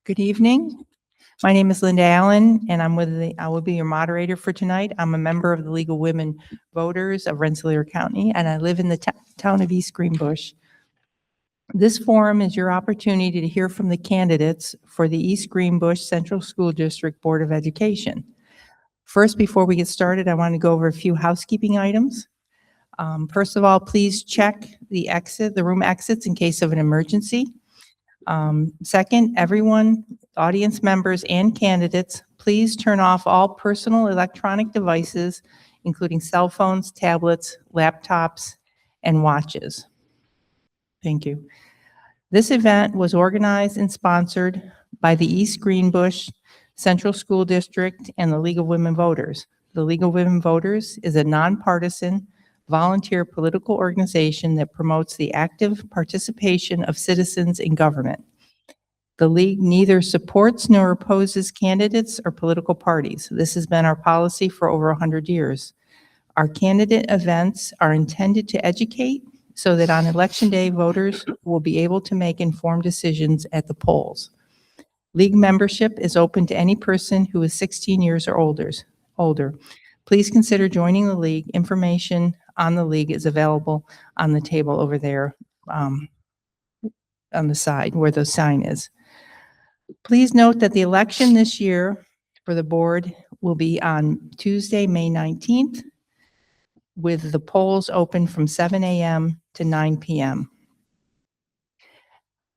Good evening. My name is Linda Allen, and I will be your moderator for tonight. I'm a member of the League of Women Voters of Rensselaer County, and I live in the town of East Greenbush. This forum is your opportunity to hear from the candidates for the East Greenbush Central School District Board of Education. First, before we get started, I want to go over a few housekeeping items. First of all, please check the room exits in case of an emergency. Second, everyone, audience members and candidates, please turn off all personal electronic devices, including cell phones, tablets, laptops, and watches. Thank you. This event was organized and sponsored by the East Greenbush Central School District and the League of Women Voters. The League of Women Voters is a nonpartisan, volunteer political organization that promotes the active participation of citizens in government. The League neither supports nor opposes candidates or political parties. This has been our policy for over 100 years. Our candidate events are intended to educate so that on election day, voters will be able to make informed decisions at the polls. League membership is open to any person who is 16 years or older. Please consider joining the League. Information on the League is available on the table over there on the side where the sign is. Please note that the election this year for the board will be on Tuesday, May 19th, with the polls open from 7 a.m. to 9 p.m.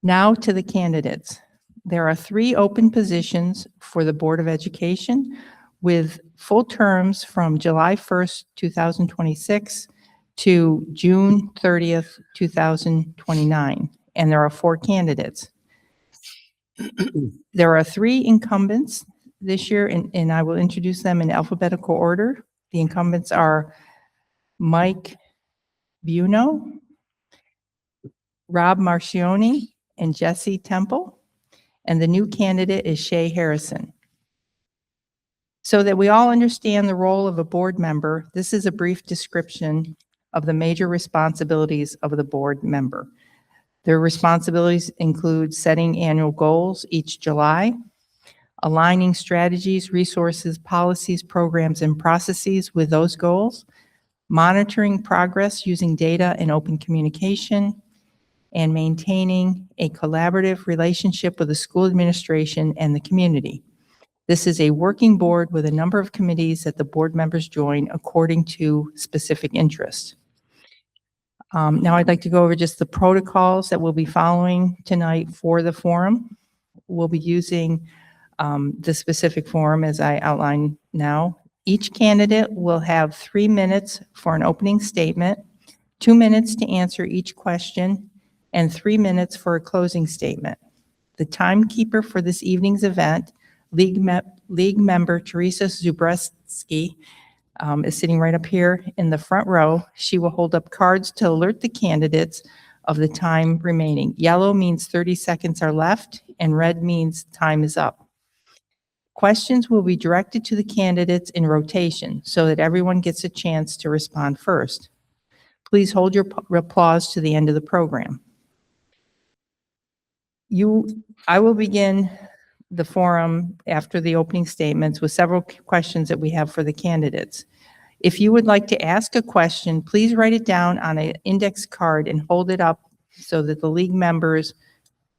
Now to the candidates. There are 3 open positions for the Board of Education with full terms from July 1st, 2026 to June 30th, 2029, and there are 4 candidates. There are 3 incumbents this year, and I will introduce them in alphabetical order. The incumbents are Mike Buono, Rob Marcioni, and Jesse Temple, and the new candidate is Shay Harrison. So that we all understand the role of a board member, this is a brief description of the major responsibilities of the board member. Their responsibilities include setting annual goals each July, aligning strategies, resources, policies, programs, and processes with those goals, monitoring progress using data and open communication, and maintaining a collaborative relationship with the school administration and the community. This is a working board with a number of committees that the board members join according to specific interests. Now I'd like to go over just the protocols that we'll be following tonight for the forum. We'll be using the specific forum as I outline now. Each candidate will have 3 minutes for an opening statement, 2 minutes to answer each question, and 3 minutes for a closing statement. The timekeeper for this evening's event, League member Teresa Zubreski, is sitting right up here in the front row. She will hold up cards to alert the candidates of the time remaining. Yellow means 30 seconds are left, and red means time is up. Questions will be directed to the candidates in rotation so that everyone gets a chance to respond first. Please hold your applause to the end of the program. I will begin the forum after the opening statements with several questions that we have for the candidates. If you would like to ask a question, please write it down on an index card and hold it up so that the League members,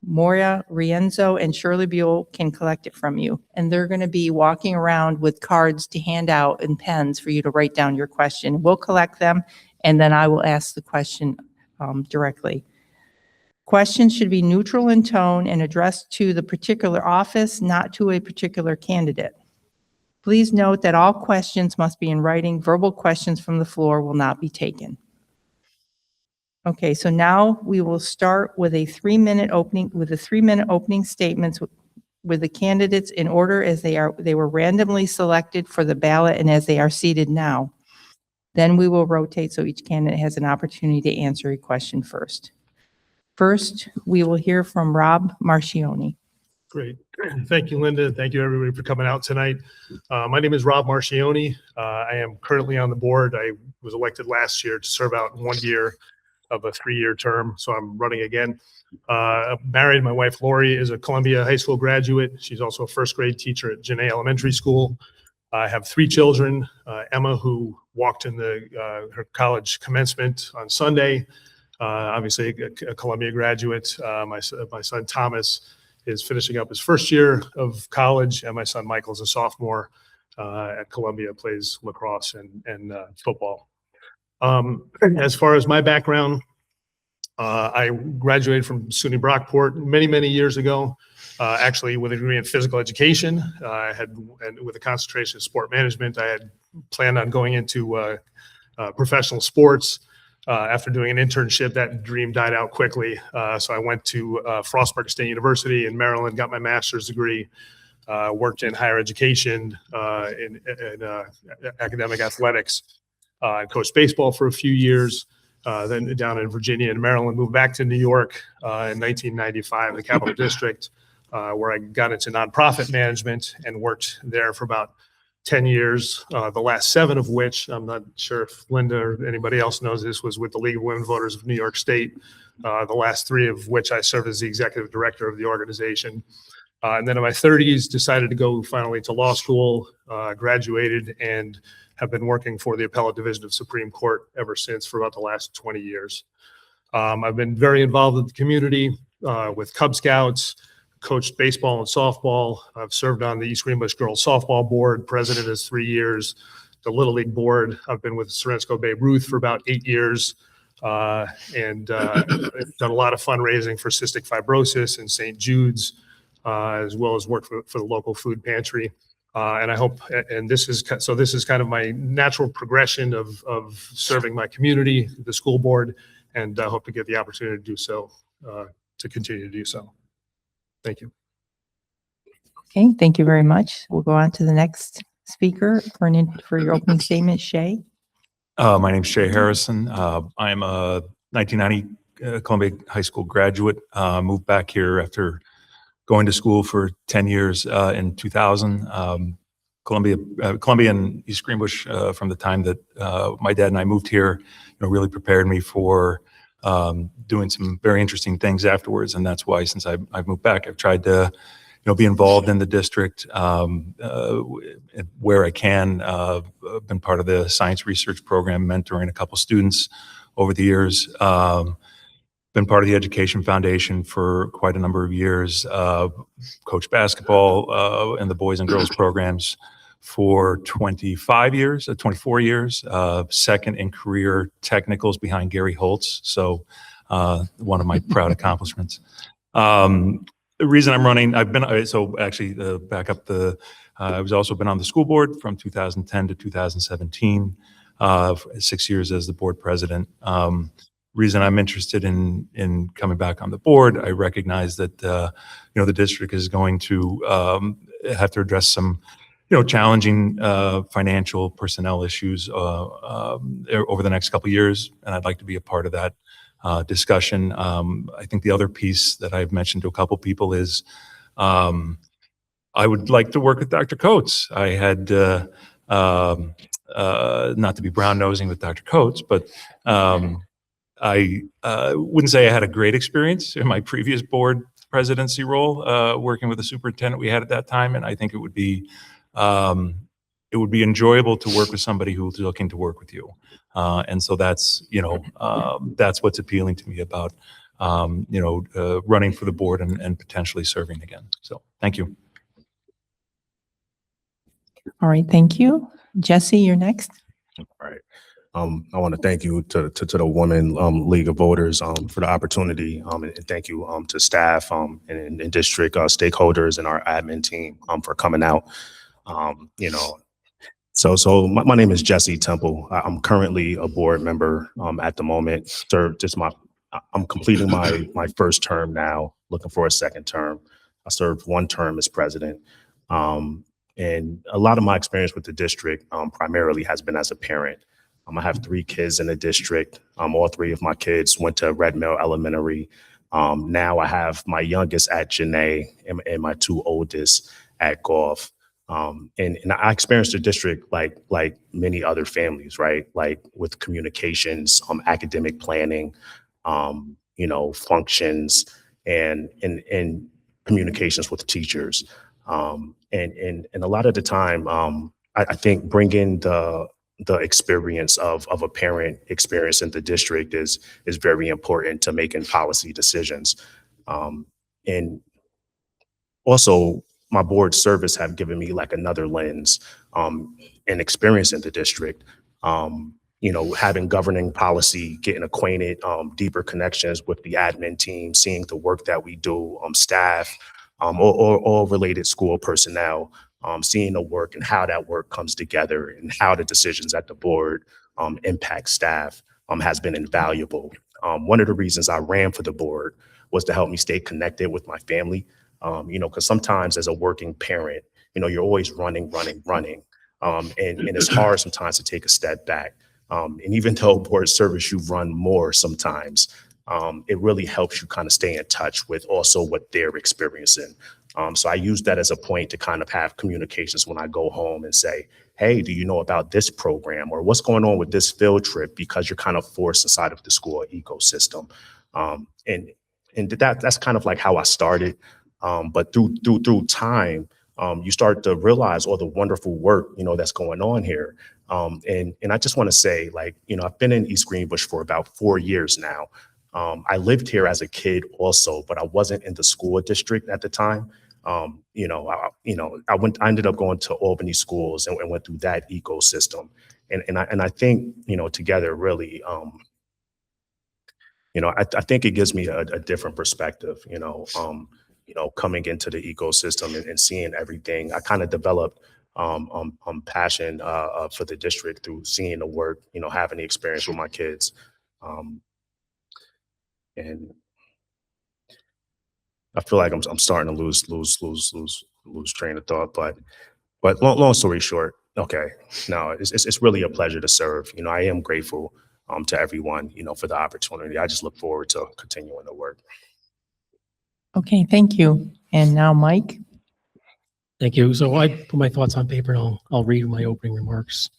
Moria Rienzo and Shirley Buell, can collect it from you. And they're going to be walking around with cards to hand out and pens for you to write down your question. We'll collect them, and then I will ask the question directly. Questions should be neutral in tone and addressed to the particular office, not to a particular candidate. Please note that all questions must be in writing. Verbal questions from the floor will not be taken. Okay, so now we will start with a 3-minute opening statements with the candidates in order as they were randomly selected for the ballot and as they are seated now. Then we will rotate so each candidate has an opportunity to answer a question first. First, we will hear from Rob Marcioni. Great. Thank you, Linda. Thank you, everybody, for coming out tonight. My name is Rob Marcioni. I am currently on the board. I was elected last year to serve out 1 year. of a 3-year term, so I'm running again. Married. My wife Lori is a Columbia High School graduate. She's also a first grade teacher at Janae Elementary School. I have 3 children. Emma, who walked in her college commencement on Sunday, obviously a Columbia graduate. My son Thomas is finishing up his first year of college, and my son Michael's a sophomore at Columbia, plays lacrosse and football. As far as my background, I graduated from SUNY Brockport many years ago, actually with a degree in physical education. And with a concentration in sport management. I had planned on going into professional sports. After doing an internship, that dream died out quickly. So I went to Frostburg State University in Maryland, got my master's degree, worked in higher education, in academic athletics, coached baseball for a few years. Then down in Virginia and Maryland, moved back to New York in 1995, the Capital District, where I got into nonprofit management and worked there for about 10 years, the last 7 of which, I'm not sure if Linda or anybody else knows this, was with the League of Women Voters of New York State, the last 3 of which I served as the executive director of the organization. And then in my 30s, decided to go finally to law school, graduated, and have been working for the Appellate Division of Supreme Court ever since for about the last 20 years. I've been very involved in the community with Cub Scouts, coached baseball and softball. I've served on the East Greenbush Girls Softball Board, president is 3 years. The Little League Board, I've been with Sorensko Babe Ruth for about 8 years. And I've done a lot of fundraising for cystic fibrosis and St. Jude's, as well as work for the local food pantry. And I hope, and this is kind of my natural progression of serving my community, the school board, and I hope to get the opportunity to do so, to continue to do so. Thank you. Okay, thank you very much. We'll go on to the next speaker for your opening statement, Shay. My name's Shay Harrison. I'm a 1990 Columbia High School graduate. Moved back here after going to school for 10 years in 2000. Columbia and East Greenbush, from the time that my dad and I moved here, really prepared me for doing some very interesting things afterwards. And that's why, since I've moved back, I've tried to, be involved in the district where I can. Been part of the science research program, mentoring a couple students over the years. Been part of the Education Foundation for quite a number of years. Coached basketball in the boys and girls programs for 24 years. Second in career technicals behind Gary Holtz. So one of my proud accomplishments. The reason I'm running, back up I've also been on the school board from 2010 to 2017, 6 years as the board president. Reason I'm interested in coming back on the board, I recognize that the district is going to have to address some challenging financial personnel issues over the next couple of years, and I'd like to be a part of that discussion. I think the other piece that I've mentioned to a couple people is I would like to work with Dr. Coates. I had not to be brown nosing with Dr. Coates, but I wouldn't say I had a great experience in my previous board presidency role, working with the superintendent we had at that time, and I think it would be enjoyable to work with somebody who's looking to work with you, and so that's that's what's appealing to me about running for the board and potentially serving again. So thank you. All right, thank you. Jesse, you're next. All right. I want to thank you to the Women League of Voters for the opportunity, and thank you to staff and district stakeholders and our admin team for coming out. So my name is Jesse Temple. I'm currently a board member at the moment. I'm completing my first term now, looking for a second term. I served 1 term as president. And a lot of my experience with the district primarily has been as a parent. I have 3 kids in the district. All 3 of my kids went to Red Mill Elementary. Now I have my youngest at Janae and my 2 oldest at Goff. And I experienced the district like many other families, right? Like with communications, academic planning, functions and communications with teachers. And a lot of the time, I think bringing the experience of a parent experience in the district is very important to making policy decisions. And also, my board service have given me like another lens and experience in the district. Having governing policy, getting acquainted, deeper connections with the admin team, seeing the work that we do, staff, or all related school personnel, seeing the work and how that work comes together and how the decisions at the board impact staff has been invaluable. One of the reasons I ran for the board was to help me stay connected with my family. Because sometimes as a working parent, you're always running. And it's hard sometimes to take a step back. And even though board service, you run more sometimes, it really helps you kind of stay in touch with also what they're experiencing. So I use that as a point to kind of have communications when I go home and say, hey, do you know about this program or what's going on with this field trip? Because you're kind of forced inside of the school ecosystem. And that's kind of like how I started. But through time, you start to realize all the wonderful work, that's going on here. And I just want to say, I've been in East Greenbush for about 4 years now. I lived here as a kid also, but I wasn't in the school district at the time. I ended up going to Albany schools and went through that ecosystem. And I think, together really, I think it gives me a different perspective, coming into the ecosystem and seeing everything. I kind of developed passion for the district through seeing the work, having the experience with my kids. And I feel like I'm starting to lose train of thought, but long story short, okay, no, it's really a pleasure to serve. I am grateful to everyone, for the opportunity. I just look forward to continuing the work. Okay, thank you. And now Mike. Thank you. So I put my thoughts on paper and I'll read my opening remarks.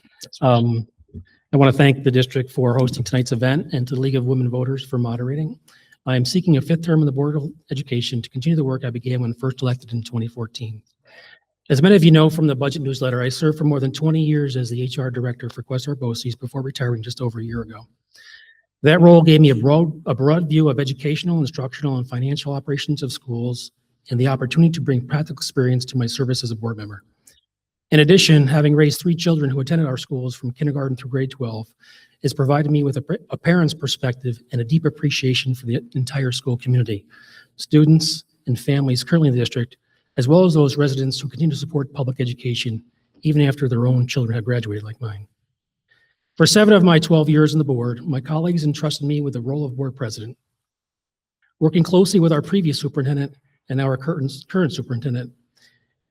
I want to thank the district for hosting tonight's event and to the League of Women Voters for moderating. I am seeking a 5th term in the Board of Education to continue the work I began when first elected in 2014. As many of you know from the budget newsletter, I served for more than 20 years as the HR director for Questar BOCES before retiring just over a year ago. That role gave me a broad view of educational, instructional, and financial operations of schools and the opportunity to bring practical experience to my service as a board member. In addition, having raised 3 children who attended our schools from kindergarten through grade 12 has provided me with a parent's perspective and a deep appreciation for the entire school community, students and families currently in the district, as well as those residents who continue to support public education even after their own children have graduated like mine. For 7 of my 12 years on the board, my colleagues entrusted me with the role of board president. Working closely with our previous superintendent and our current superintendent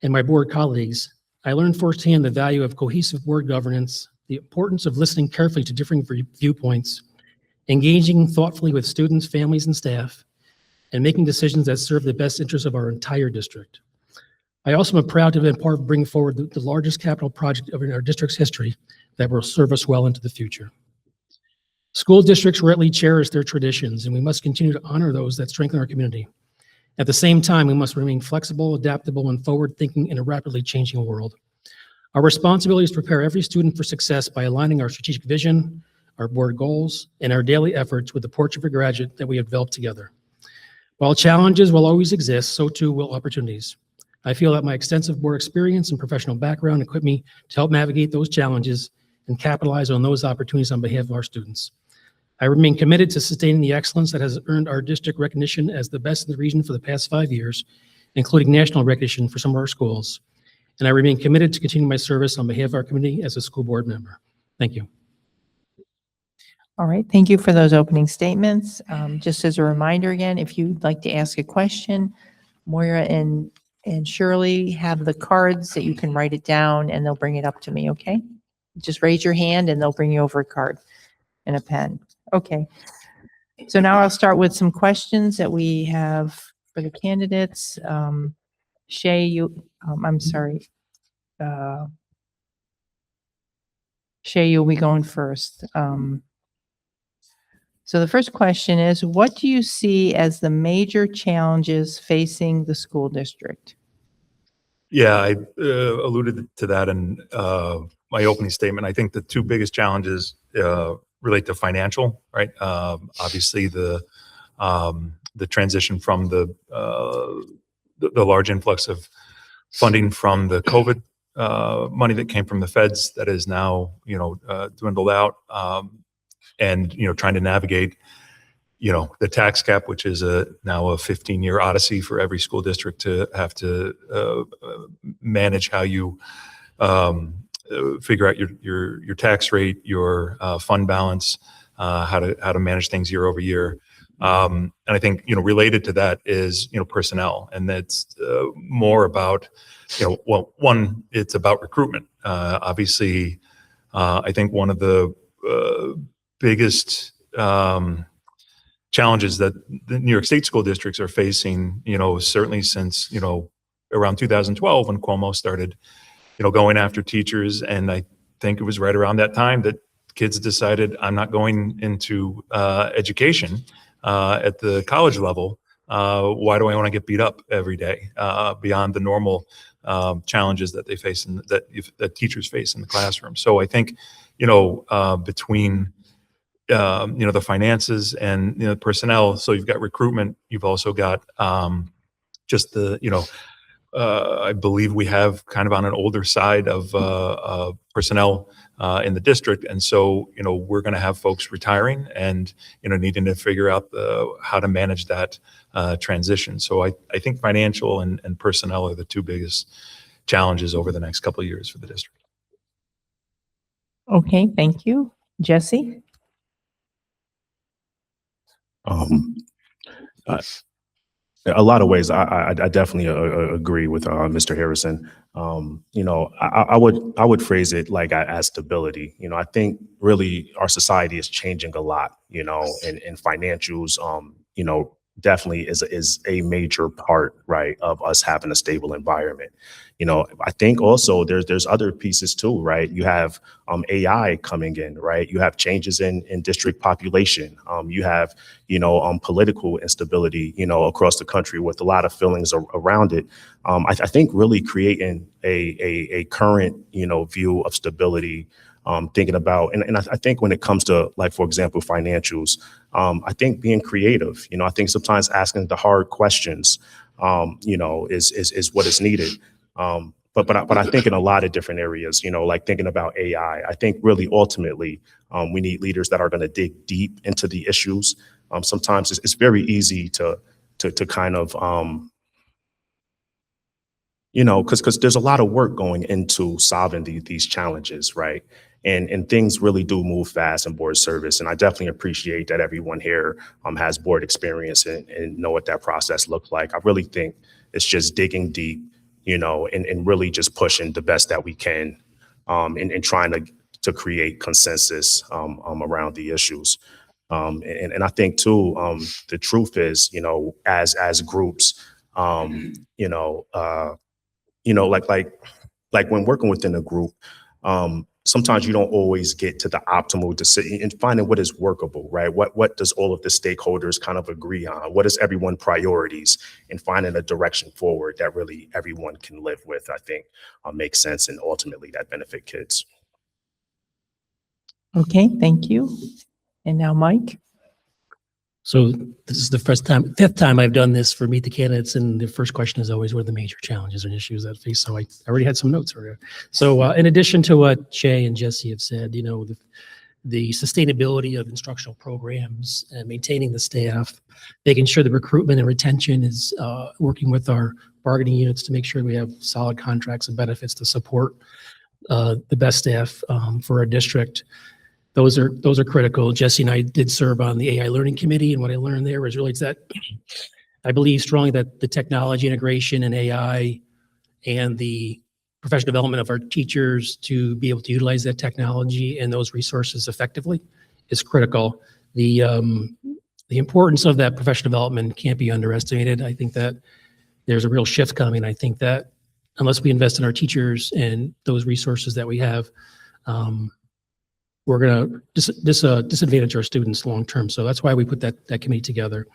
and my board colleagues, I learned firsthand the value of cohesive board governance, the importance of listening carefully to differing viewpoints, engaging thoughtfully with students, families, and staff, and making decisions that serve the best interests of our entire district. I also am proud to have been part of bringing forward the largest capital project in our district's history that will serve us well into the future. School districts rightly cherish their traditions, and we must continue to honor those that strengthen our community. At the same time, we must remain flexible, adaptable, and forward-thinking in a rapidly changing world. Our responsibility is to prepare every student for success by aligning our strategic vision, our board goals, and our daily efforts with the portrait of a graduate that we have developed together. While challenges will always exist, so too will opportunities. I feel that my extensive board experience and professional background equip me to help navigate those challenges and capitalize on those opportunities on behalf of our students. I remain committed to sustaining the excellence that has earned our district recognition as the best in the region for the past 5 years, including national recognition for some of our schools. And I remain committed to continue my service on behalf of our community as a school board member. Thank you. All right, thank you for those opening statements. Just as a reminder again, if you'd like to ask a question, Moira and Shirley have the cards that you can write it down and they'll bring it up to me, okay? Just raise your hand and they'll bring you over a card and a pen. Okay. So now I'll start with some questions that we have for the candidates. Shay, I'm sorry. Shay, you'll be going first. So the first question is, what do you see as the major challenges facing the school district? Yeah, I alluded to that in my opening statement. I think the two biggest challenges relate to financial, right? Obviously, the transition from the large influx of funding from the COVID money that came from the feds that is now, dwindled out, and trying to navigate, the tax cap, which is now a 15-year odyssey for every school district to have to manage how you figure out your tax rate, your fund balance, how to manage things year over year. And I think, related to that is, personnel, and that's more about, well, one, it's about recruitment. Obviously, I think one of the biggest challenges that the New York State school districts are facing, certainly since, around 2012 when Cuomo started, going after teachers. And I think it was right around that time that kids decided, I'm not going into education at the college level. Why do I want to get beat up every day beyond the normal challenges that they face and that teachers face in the classroom? So I think, between the finances and personnel. So you've got recruitment. You've also got just the I believe we have kind of on an older side of personnel in the district, and so we're going to have folks retiring and needing to figure out how to manage that transition. So I think financial and personnel are the two biggest challenges over the next couple of years for the district. Okay, thank you. Jesse? A lot of ways, I definitely agree with Mr. Harrison. I would phrase it like as stability. I think really our society is changing a lot. And financials, definitely is a major part, right, of us having a stable environment. I think also there's other pieces too, right? You have AI coming in, right? You have changes in district population. You have, political instability, across the country with a lot of feelings around it. I think really creating a current, view of stability, thinking about, and I think when it comes to, like, for example, financials, I think being creative, I think sometimes asking the hard questions, is what is needed. But I think in a lot of different areas, like thinking about AI, I think really ultimately we need leaders that are going to dig deep into the issues. Sometimes it's very easy to kind of, because there's a lot of work going into solving these challenges, right? And things really do move fast in board service. And I definitely appreciate that everyone here has board experience and know what that process looks like. I really think it's just digging deep, and really just pushing the best that we can, and trying to create consensus around the issues. And I think too, the truth is, as groups, like when working within a group, sometimes you don't always get to the optimal decision and finding what is workable, right? What does all of the stakeholders kind of agree on? What is everyone priorities, and finding a direction forward that really everyone can live with, I think makes sense, and ultimately that benefit kids. Okay, thank you. And now Mike? So this is the fifth time I've done this for Meet the Candidates, and the first question is always, what are the major challenges and issues that face? So I already had some notes earlier. So in addition to what Shay and Jesse have said, the sustainability of instructional programs and maintaining the staff, making sure the recruitment and retention is working with our bargaining units to make sure we have solid contracts and benefits to support the best staff for our district. Those are critical. Jesse and I did serve on the AI Learning Committee, and what I learned there was really that I believe strongly that the technology integration and AI and the professional development of our teachers to be able to utilize that technology and those resources effectively is critical. The importance of that professional development can't be underestimated. I think that there's a real shift coming. I think that unless we invest in our teachers and those resources that we have, we're going to disadvantage our students long-term. So that's why we put that committee together.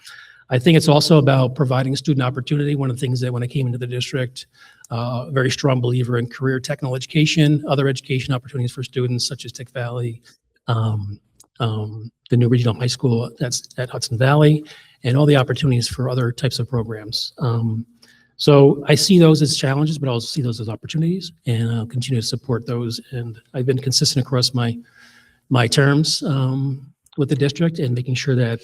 I think it's also about providing student opportunity. One of the things that when I came into the district, very strong believer in career technical education, other education opportunities for students such as Tech Valley, the new regional high school that's at Hudson Valley, and all the opportunities for other types of programs. So I see those as challenges, but I also see those as opportunities, and I'll continue to support those. And I've been consistent across my terms with the district and making sure that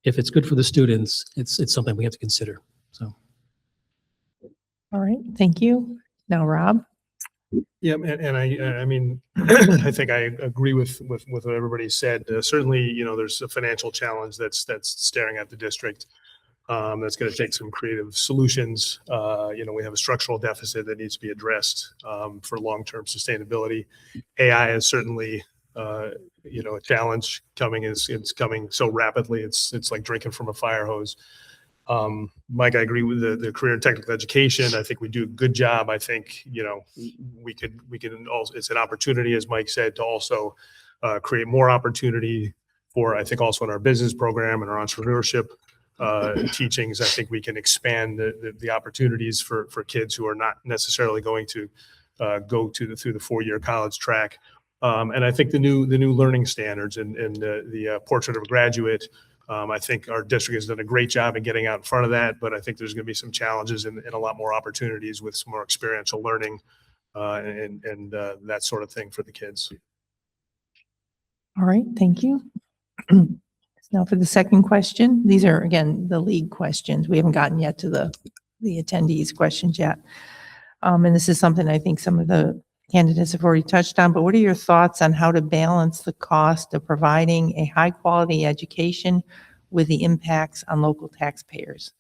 if it's good for the students, it's something we have to consider. So. All right, thank you. Now, Rob? Yeah, and I mean, I think I agree with what everybody said. Certainly, you know, there's a financial challenge that's staring at the district. That's going to take some creative solutions. You know, we have a structural deficit that needs to be addressed for long-term sustainability. AI is certainly, you know, a challenge coming. It's coming so rapidly. It's like drinking from a fire hose. Mike, I agree with the career and technical education. I think we do a good job. I think, you know, we can also, it's an opportunity, as Mike said, to also create more opportunity for, I think, also in our business program and our entrepreneurship teachings. I think we can expand the opportunities for kids who are not necessarily going to go through the 4-year college track. And I think the new learning standards and the portrait of a graduate. I think our district has done a great job in getting out in front of that, but I think there's going to be some challenges and a lot more opportunities with some more experiential learning and that sort of thing for the kids. All right, thank you. Now for the second question, these are, again, the league questions. We haven't gotten yet to the attendees' questions yet. And this is something I think some of the candidates have already touched on, but what are your thoughts on how to balance the cost of providing a high-quality education with the impacts on local taxpayers?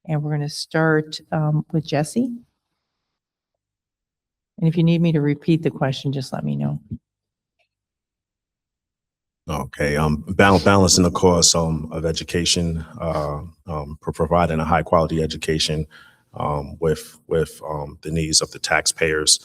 And we're going to start with Jesse. And if you need me to repeat the question, just let me know. Okay, balancing the cost of education, providing a high quality education with the needs of the taxpayers.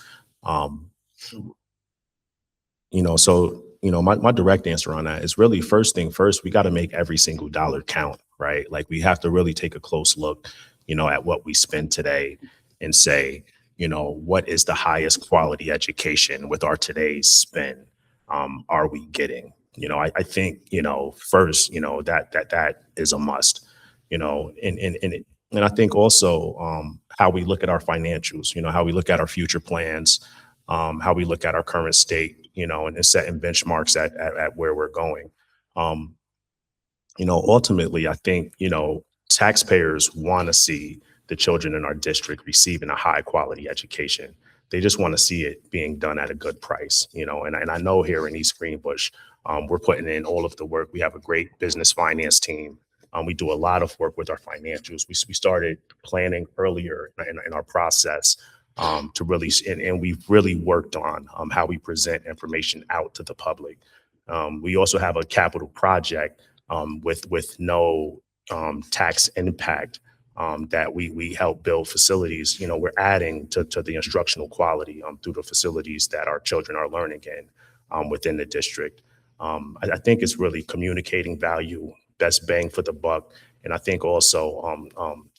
You know, so, you know, my direct answer on that is really first thing first, we got to make every single dollar count, right? Like we have to really take a close look, you know, at what we spend today and say, you know, what is the highest quality education with our today's spend are we getting? You know, I think, you know, first, you know, that is a must, you know, and I think also how we look at our financials, you know, how we look at our future plans, how we look at our current state, you know, and setting benchmarks at where we're going. You know, ultimately, I think, you know, taxpayers want to see the children in our district receiving a high quality education. They just want to see it being done at a good price, you know, and I know here in East Greenbush, we're putting in all of the work. We have a great business finance team. We do a lot of work with our financials. We started planning earlier in our process to really, and we've really worked on how we present information out to the public. We also have a capital project with no tax impact that we help build facilities. You know, we're adding to the instructional quality through the facilities that our children are learning in within the district. I think it's really communicating value, best bang for the buck. And I think also,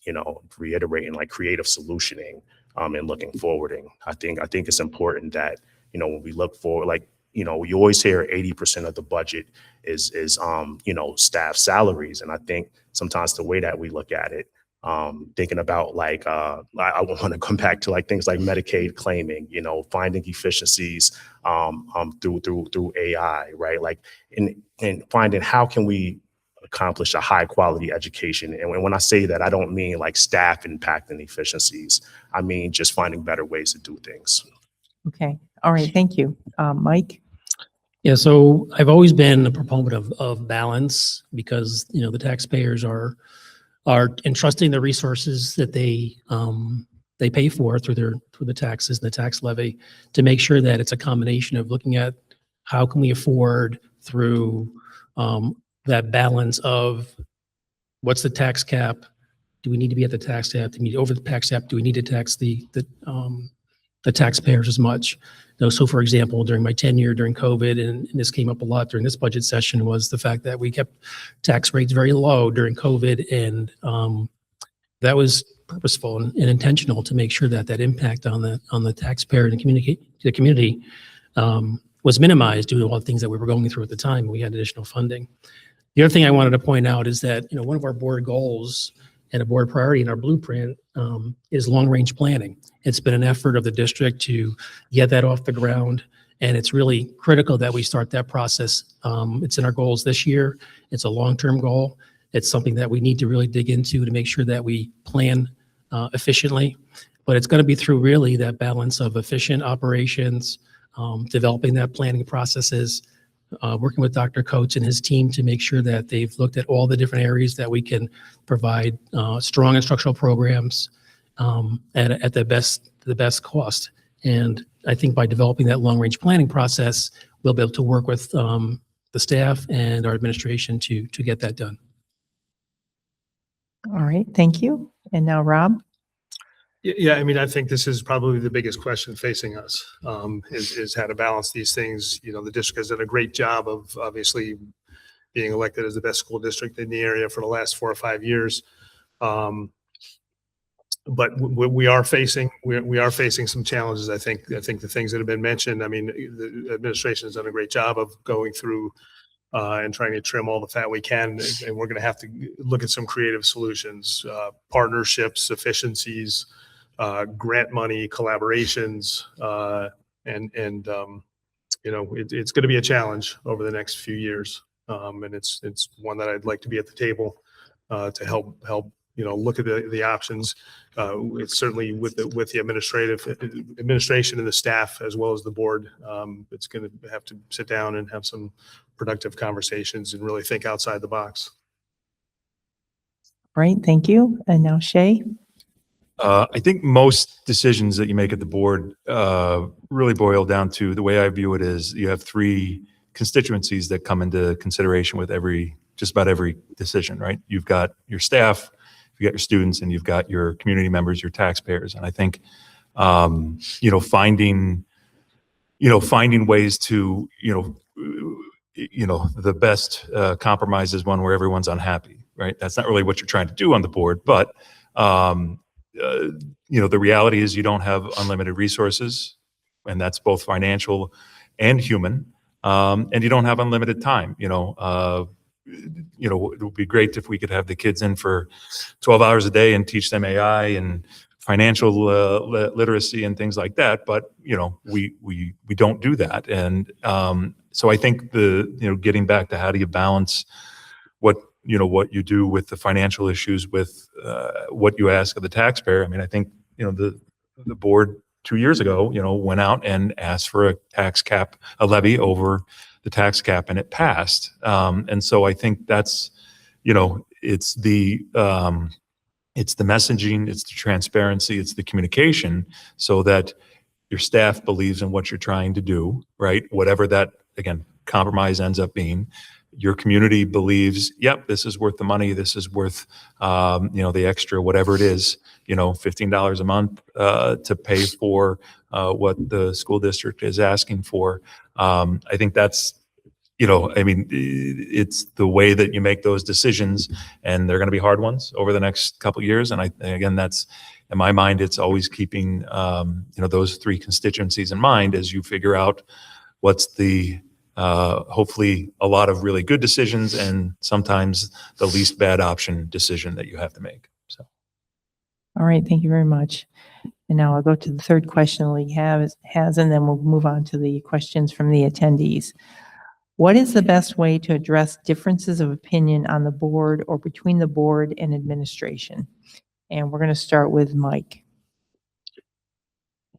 you know, reiterating like creative solutioning and looking forwarding. I think it's important that, you know, when we look for, like, you know, we always hear 80% of the budget is you know, staff salaries. And I think sometimes the way that we look at it, thinking about like, I want to come back to like things like Medicaid claiming, you know, finding efficiencies through AI, right? Like, and finding how can we accomplish a high quality education. And when I say that, I don't mean like staff impacting efficiencies. I mean, just finding better ways to do things. Okay, all right, thank you. Mike? Yeah, so I've always been a proponent of balance because, you know, the taxpayers are entrusting the resources that they pay for through the taxes and the tax levy to make sure that it's a combination of looking at how can we afford through that balance of what's the tax cap? Do we need to be at the tax cap? Do we need over the tax cap? Do we need to tax the the taxpayers as much. So for example, during my tenure during COVID, and this came up a lot during this budget session, was the fact that we kept tax rates very low during COVID. And that was purposeful and intentional to make sure that that impact on the taxpayer and the community was minimized due to all the things that we were going through at the time. We had additional funding. The other thing I wanted to point out is that, one of our board goals and a board priority in our blueprint is long-range planning. It's been an effort of the district to get that off the ground, and it's really critical that we start that process. It's in our goals this year. It's a long-term goal. It's something that we need to really dig into to make sure that we plan efficiently, but it's going to be through really that balance of efficient operations, developing that planning processes, working with Dr. Coates and his team to make sure that they've looked at all the different areas that we can provide strong instructional programs at the best cost. And I think by developing that long-range planning process, we'll be able to work with the staff and our administration to get that done. All right, thank you. And now Rob? Yeah, I mean, I think this is probably the biggest question facing us, is how to balance these things. The district has done a great job of obviously being elected as the best school district in the area for the last 4 or 5 years. But we are facing some challenges. I think the things that have been mentioned, I mean, the administration has done a great job of going through and trying to trim all the fat we can. And we're going to have to look at some creative solutions, partnerships, efficiencies, grant money, collaborations, and it's going to be a challenge over the next few years. And it's one that I'd like to be at the table to help look at the options. It's certainly with the administration and the staff as well as the board. It's going to have to sit down and have some productive conversations and really think outside the box. All right, thank you. And now Shay? I think most decisions that you make at the board really boil down to, the way I view it is, you have 3 constituencies that come into consideration with just about every decision, right? You've got your staff, you've got your students, and you've got your community members, your taxpayers. And I think, finding ways to, the best compromise is one where everyone's unhappy, right? That's not really what you're trying to do on the board, but the reality is you don't have unlimited resources, and that's both financial and human, and you don't have unlimited time. It would be great if we could have the kids in for 12 hours a day and teach them AI and financial literacy and things like that, but we don't do that. And so I think getting back to how do you balance what you do with the financial issues with what you ask of the taxpayer. I mean, I think the board 2 years ago went out and asked for a tax cap, a levy over the tax cap, and it passed. And so I think that's it's the messaging, it's the transparency, it's the communication, so that your staff believes in what you're trying to do, right? Whatever that, again, compromise ends up being. Your community believes, yep, this is worth the money. This is worth, the extra, whatever it is, $15 a month to pay for what the school district is asking for. I think that's, it's the way that you make those decisions, and they're going to be hard ones over the next couple of years. And again, that's, in my mind, it's always keeping, those 3 constituencies in mind as you figure out what's the, hopefully a lot of really good decisions, and sometimes the least bad option decision that you have to make. So, All right, thank you very much. And now I'll go to the third question the league has, and then we'll move on to the questions from the attendees. What is the best way to address differences of opinion on the board or between the board and administration? And we're going to start with Mike.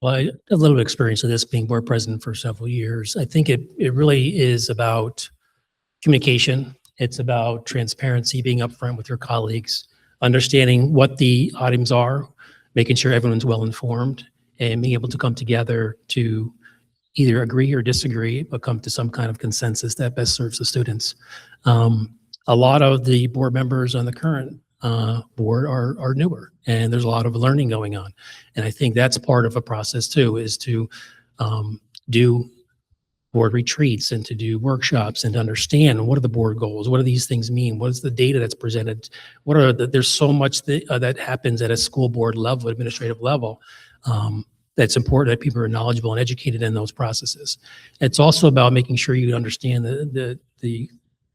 Well, I have a little bit of experience with this, being board president for several years. I think it really is about communication. It's about transparency, being upfront with your colleagues, understanding what the items are, making sure everyone's well informed, and being able to come together to either agree or disagree, but come to some kind of consensus that best serves the students. A lot of the board members on the current board are newer, and there's a lot of learning going on. And I think that's part of a process too, is to do board retreats and to do workshops and to understand what are the board goals, what do these things mean, what is the data that's presented, there's so much that happens at a school board level, administrative level, that's important that people are knowledgeable and educated in those processes. It's also about making sure you understand the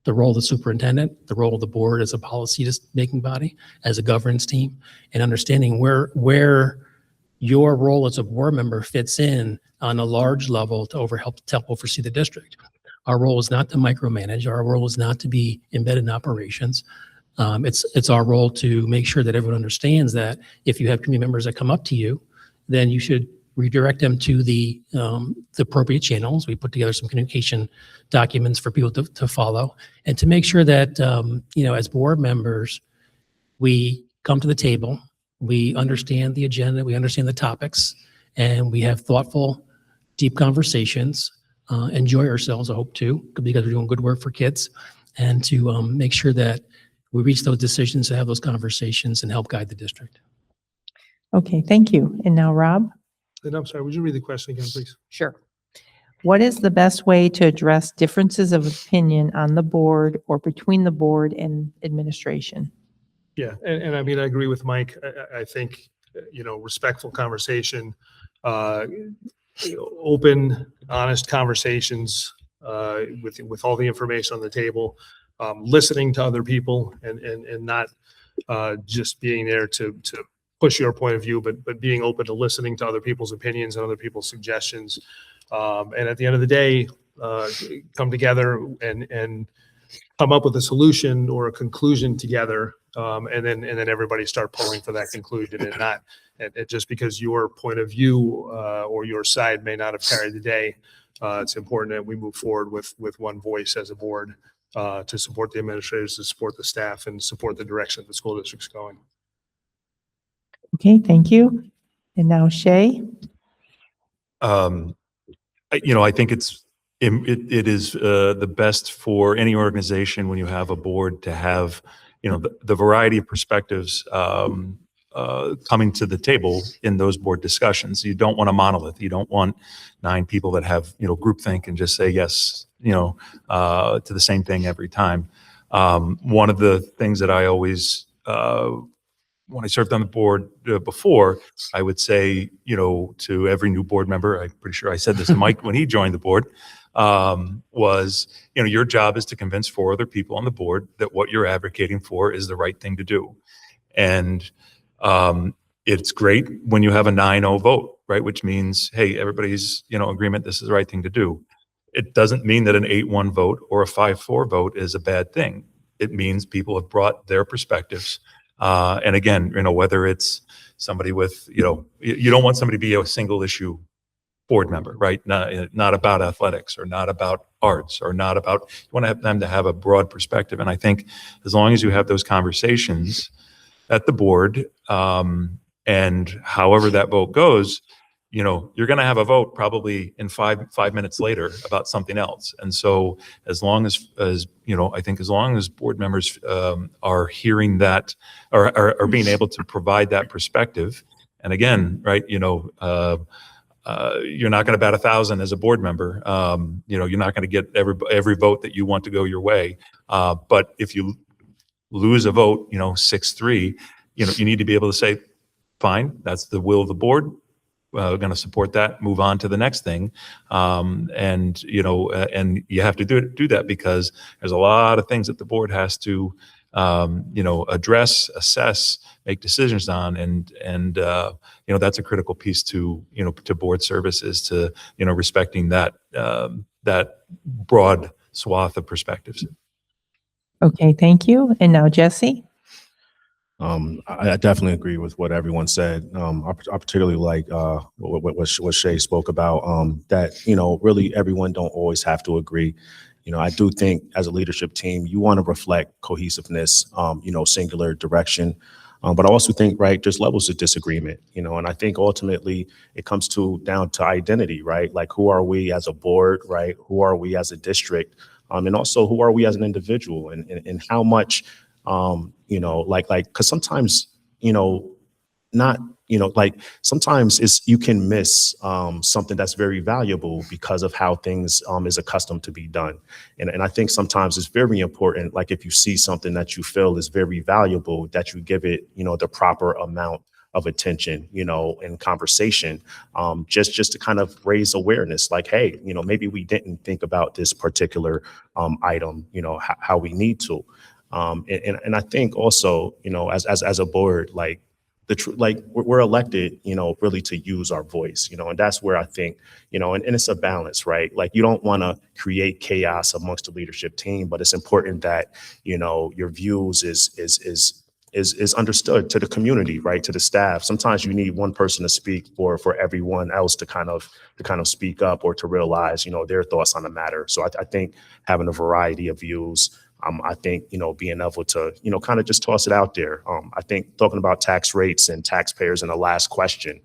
role of the superintendent, the role of the board as a policy making body, as a governance team, and understanding where your role as a board member fits in on a large level to help oversee the district. Our role is not to micromanage. Our role is not to be embedded in operations. It's our role to make sure that everyone understands that if you have community members that come up to you, then you should redirect them to the appropriate channels. We put together some communication documents for people to follow, and to make sure that as board members, we come to the table, we understand the agenda, we understand the topics, and we have thoughtful, deep conversations, enjoy ourselves, I hope too, because we're doing good work for kids, and to make sure that we reach those decisions, to have those conversations and help guide the district. Okay, thank you. And now Rob? And I'm sorry, would you read the question again, please? Sure. What is the best way to address differences of opinion on the board or between the board and administration? Yeah, and I mean, I agree with Mike. I think, respectful conversation, open, honest conversations with all the information on the table, listening to other people and not just being there to push your point of view, but being open to listening to other people's opinions and other people's suggestions. And at the end of the day, come together and come up with a solution or a conclusion together. And then everybody start pulling for that conclusion, and not just because your point of view or your side may not have carried the day. It's important that we move forward with one voice as a board to support the administrators, to support the staff, and support the direction the school district's going. Okay, thank you. And now Shay? I think it is the best for any organization when you have a board to have, the variety of perspectives coming to the table in those board discussions. You don't want a monolith. You don't want 9 people that have, groupthink and just say yes, to the same thing every time. One of the things that I always, when I served on the board before, I would say, to every new board member, I'm pretty sure I said this to Mike when he joined the board, was, your job is to convince 4 other people on the board that what you're advocating for is the right thing to do. And it's great when you have a 9-0 vote, right? Which means, hey, everybody's, agreement, this is the right thing to do. It doesn't mean that an 8-1 vote or a 5-4 vote is a bad thing. It means people have brought their perspectives. And again, whether it's somebody with, you don't want somebody to be a single issue board member, right? Not about athletics or not about arts or not about, you want to have them to have a broad perspective. And I think as long as you have those conversations at the board, and however that vote goes, you're going to have a vote probably in five minutes later about something else. And so as long as I think as long as board members are hearing that or are being able to provide that perspective, and again, right, you're not going to bat 1,000 as a board member. You're not going to get every vote that you want to go your way. But if you lose a vote, 6-3, you need to be able to say, fine, that's the will of the board. Going to support that, move on to the next thing. And you have to do that because there's a lot of things that the board has to, address, assess, make decisions on. And that's a critical piece to board services, to, respecting that broad swath of perspectives. Okay, thank you. And now Jesse? I definitely agree with what everyone said. I particularly like what Shay spoke about, that, really everyone don't always have to agree. I do think as a leadership team, you want to reflect cohesiveness, singular direction. But I also think, right, there's levels of disagreement, and I think ultimately it comes down to identity, right? Like, who are we as a board, right? Who are we as a district? And also, who are we as an individual, and how much You know, because sometimes, you know, not, you know, like sometimes you can miss something that's very valuable because of how things is accustomed to be done. And I think sometimes it's very important, like if you see something that you feel is very valuable, that you give it, you know, the proper amount of attention, you know, and conversation, just to kind of raise awareness, like, hey, you know, maybe we didn't think about this particular item, you know, how we need to. And I think also, you know, as a board, like we're elected, you know, really to use our voice, you know, and that's where I think, you know, and it's a balance, right? Like you don't want to create chaos amongst the leadership team, but it's important that, you know, your views is understood to the community, right? To the staff. Sometimes you need one person to speak for everyone else to kind of speak up or to realize, you know, their thoughts on the matter. So I think having a variety of views, I think, you know, being able to, you know, kind of just toss it out there. I think talking about tax rates and taxpayers in the last question,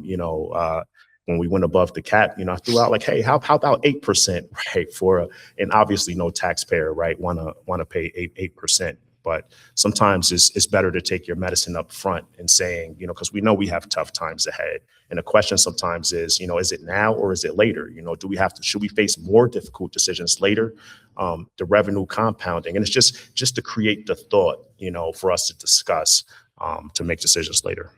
you know, when we went above the cap, you know, I threw out like, hey, how about 8%, right? And obviously no taxpayer, right, want to pay 8%. But sometimes it's better to take your medicine up front and saying, you know, because we know we have tough times ahead. And the question sometimes is, you know, is it now or is it later? You know, should we face more difficult decisions later? The revenue compounding. And it's just to create the thought, you know, for us to discuss, to make decisions later.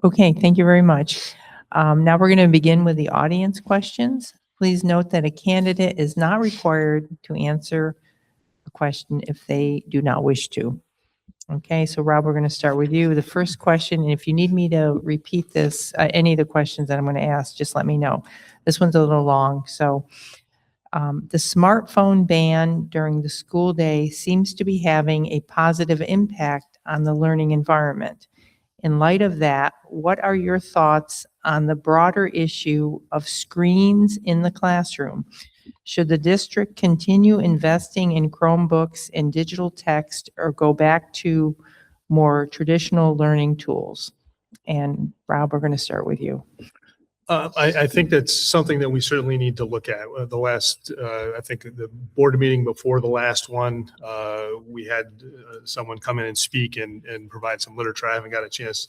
Okay, thank you very much. Now we're going to begin with the audience questions. Please note that a candidate is not required to answer a question if they do not wish to. Okay, so Rob, we're going to start with you. The first question, and if you need me to repeat this, any of the questions that I'm going to ask, just let me know. This one's a little long. So the smartphone ban during the school day seems to be having a positive impact on the learning environment. In light of that, what are your thoughts on the broader issue of screens in the classroom? Should the district continue investing in Chromebooks and digital text or go back to more traditional learning tools? And Rob, we're going to start with you. I think that's something that we certainly need to look at. I think the board meeting before the last one, we had someone come in and speak and provide some literature. I haven't got a chance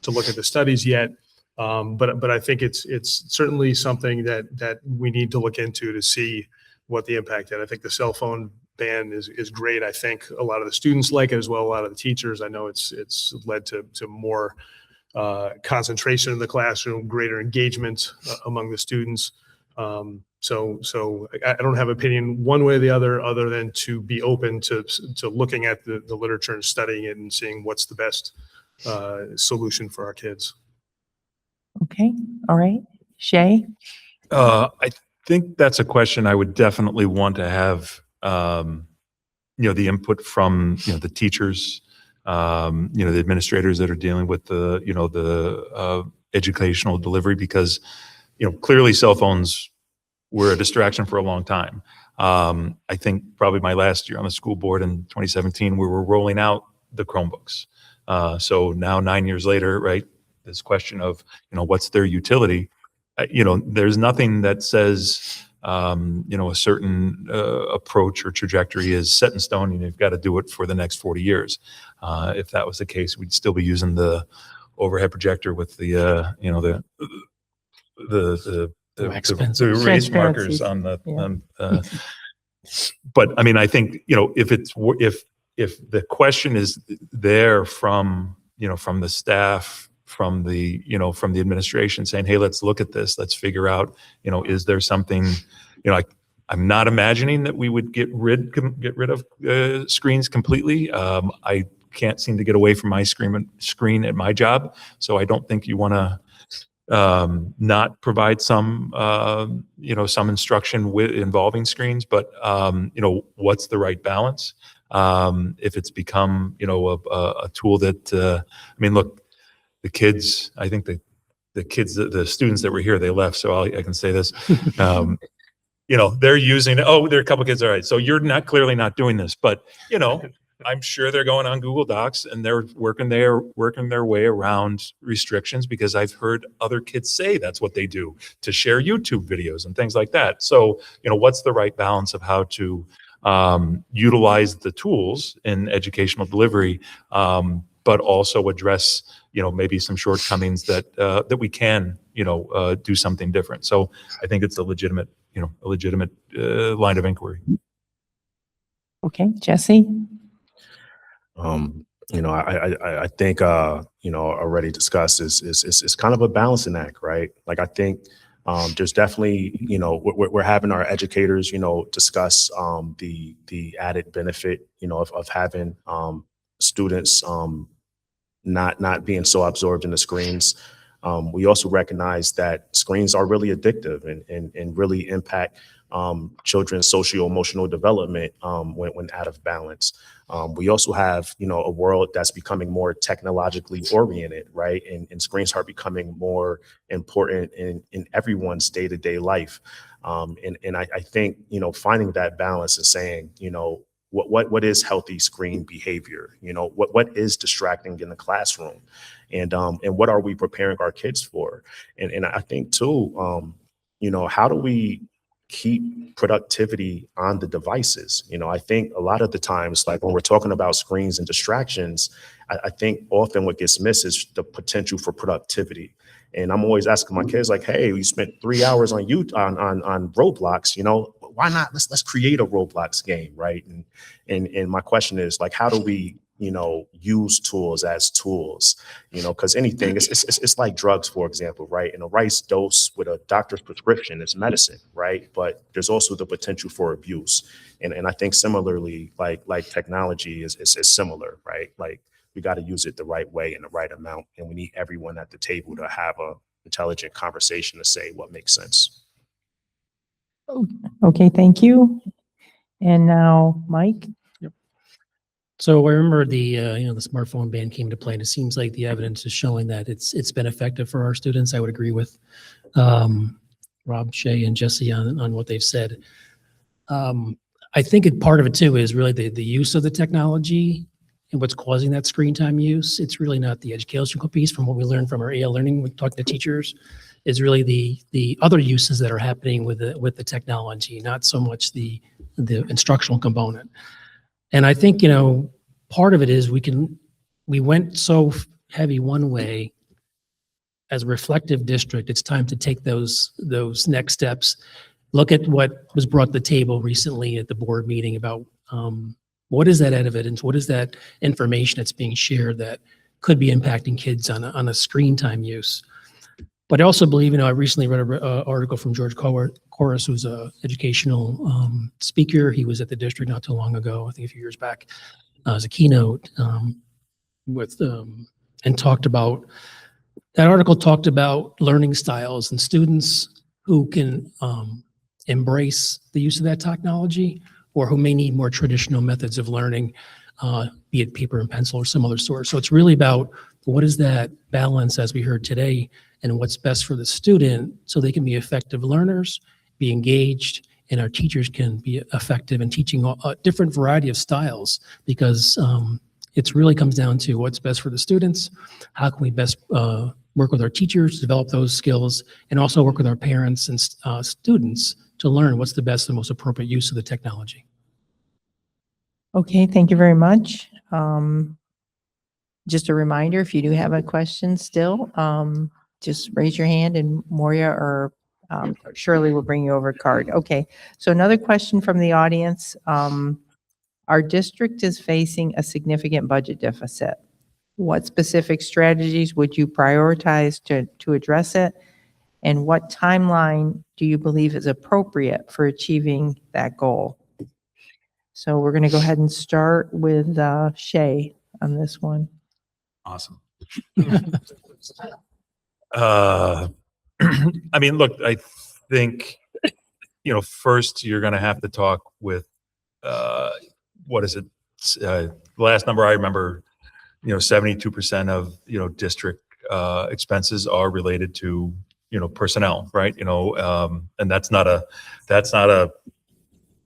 to look at the studies yet, but I think it's certainly something that we need to look into to see what the impact is. I think the cell phone ban is great. I think a lot of the students like it as well. A lot of the teachers. I know it's led to more concentration in the classroom, greater engagement among the students. So I don't have opinion one way or the other than to be open to looking at the literature and studying it and seeing what's the best solution for our kids. Okay, all right. Shay? I think that's a question I would definitely want to have, you know, the input from, you know, the teachers, you know, the administrators that are dealing with the, you know, the educational delivery, because, you know, clearly cell phones were a distraction for a long time. I think probably my last year on the school board in 2017, we were rolling out the Chromebooks. So now 9 years later, right, this question of, you know, what's their utility? You know, there's nothing that says, you know, a certain approach or trajectory is set in stone and you've got to do it for the next 40 years. If that was the case, we'd still be using the overhead projector with the, you know, the erase markers on the, Yeah. But I mean, I think, you know, if the question is there from, you know, from the staff, from the, you know, from the administration saying, hey, let's look at this, let's figure out, you know, is there something, you know, I'm not imagining that we would get rid of screens completely. I can't seem to get away from my screen at my job. So I don't think you want to not provide some, you know, some instruction involving screens, but, you know, what's the right balance? If it's become, you know, a tool that, I mean, look, the kids, I think the students that were here, they left, so I can say this. You know, they're using, there are a couple kids, all right, so you're clearly not doing this, but, you know, I'm sure they're going on Google Docs and they're working their way around restrictions, because I've heard other kids say that's what they do to share YouTube videos and things like that. So, you know, what's the right balance of how to utilize the tools in educational delivery, but also address, maybe some shortcomings that we can, do something different. So I think it's a legitimate line of inquiry. Okay, Jesse? I think already discussed is kind of a balancing act, right? Like I think there's definitely, we're having our educators, discuss the added benefit, of having students not being so absorbed in the screens. We also recognize that screens are really addictive and really impact children's socio-emotional development when out of balance. We also have, a world that's becoming more technologically oriented, right? And screens are becoming more important in everyone's day-to-day life. And I think, finding that balance and saying, what is healthy screen behavior? What is distracting in the classroom? And what are we preparing our kids for? And I think too, how do we keep productivity on the devices? I think a lot of the times, like when we're talking about screens and distractions, I think often what gets missed is the potential for productivity. And I'm always asking my kids, like, hey, we spent 3 hours on Roblox, why not? Let's create a Roblox game, right? And my question is, like, how do we, use tools as tools? Because anything, it's like drugs, for example, right? And a right dose with a doctor's prescription is medicine, right? But there's also the potential for abuse. And I think similarly, like technology is similar, right? Like we got to use it the right way and the right amount. And we need everyone at the table to have a intelligent conversation to say what makes sense. Okay, thank you. And now, Mike? So I remember the smartphone ban came to play, and it seems like the evidence is showing that it's been effective for our students. I would agree with Rob, Shay, and Jesse on what they've said. I think part of it too is really the use of the technology and what's causing that screen time use. It's really not the educational piece. From what we learned from our AL learning, we talked to teachers, is really the other uses that are happening with the technology, not so much the instructional component. And I think, part of it is we went so heavy one way. As a reflective district, it's time to take those next steps. Look at what was brought to the table recently at the board meeting about what is that evidence? What is that information that's being shared that could be impacting kids on a screen time use? But I also believe, I recently read an article from George Corus, who's an educational speaker. He was at the district not too long ago, I think a few years back, as a keynote and talked about, that article talked about learning styles and students who can embrace the use of that technology or who may need more traditional methods of learning, be it paper and pencil or some other sort. So it's really about what is that balance, as we heard today, and what's best for the student so they can be effective learners, be engaged, and our teachers can be effective in teaching a different variety of styles, because it really comes down to what's best for the students, how can we best work with our teachers, develop those skills, and also work with our parents and students to learn what's the best and most appropriate use of the technology. Okay, thank you very much. Just a reminder, if you do have a question still, just raise your hand and Moria or Shirley will bring you over a card. Okay, so another question from the audience. Our district is facing a significant budget deficit. What specific strategies would you prioritize to address it? And what timeline do you believe is appropriate for achieving that goal? So we're going to go ahead and start with Shay on this one. Awesome. I mean, look, I think, first you're going to have to talk with, what is it? The last number I remember, 72% of, district expenses are related to, personnel, right? And that's not a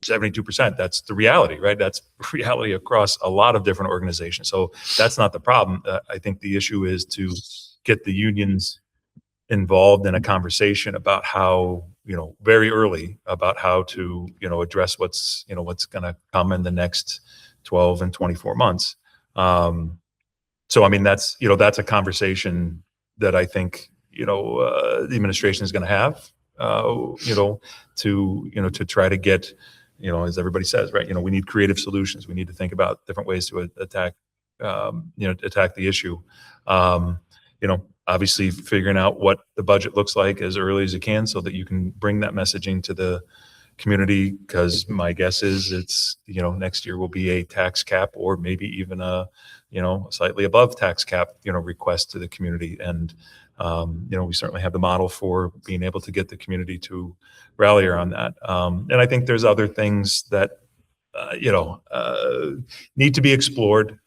72%. That's the reality, right? That's reality across a lot of different organizations. So that's not the problem. I think the issue is to get the unions involved in a conversation about how, very early about how to, address what's going to come in the next 12 and 24 months. So, I mean, that's a conversation that I think, the administration is going to have, to try to get, as everybody says, right, we need creative solutions. We need to think about different ways to attack the issue. Obviously figuring out what the budget looks like as early as you can so that you can bring that messaging to the community, because my guess is it's, next year will be a tax cap or maybe even a, slightly above tax cap, request to the community. And, we certainly have the model for being able to get the community to rally around that. And I think there's other things that, need to be explored,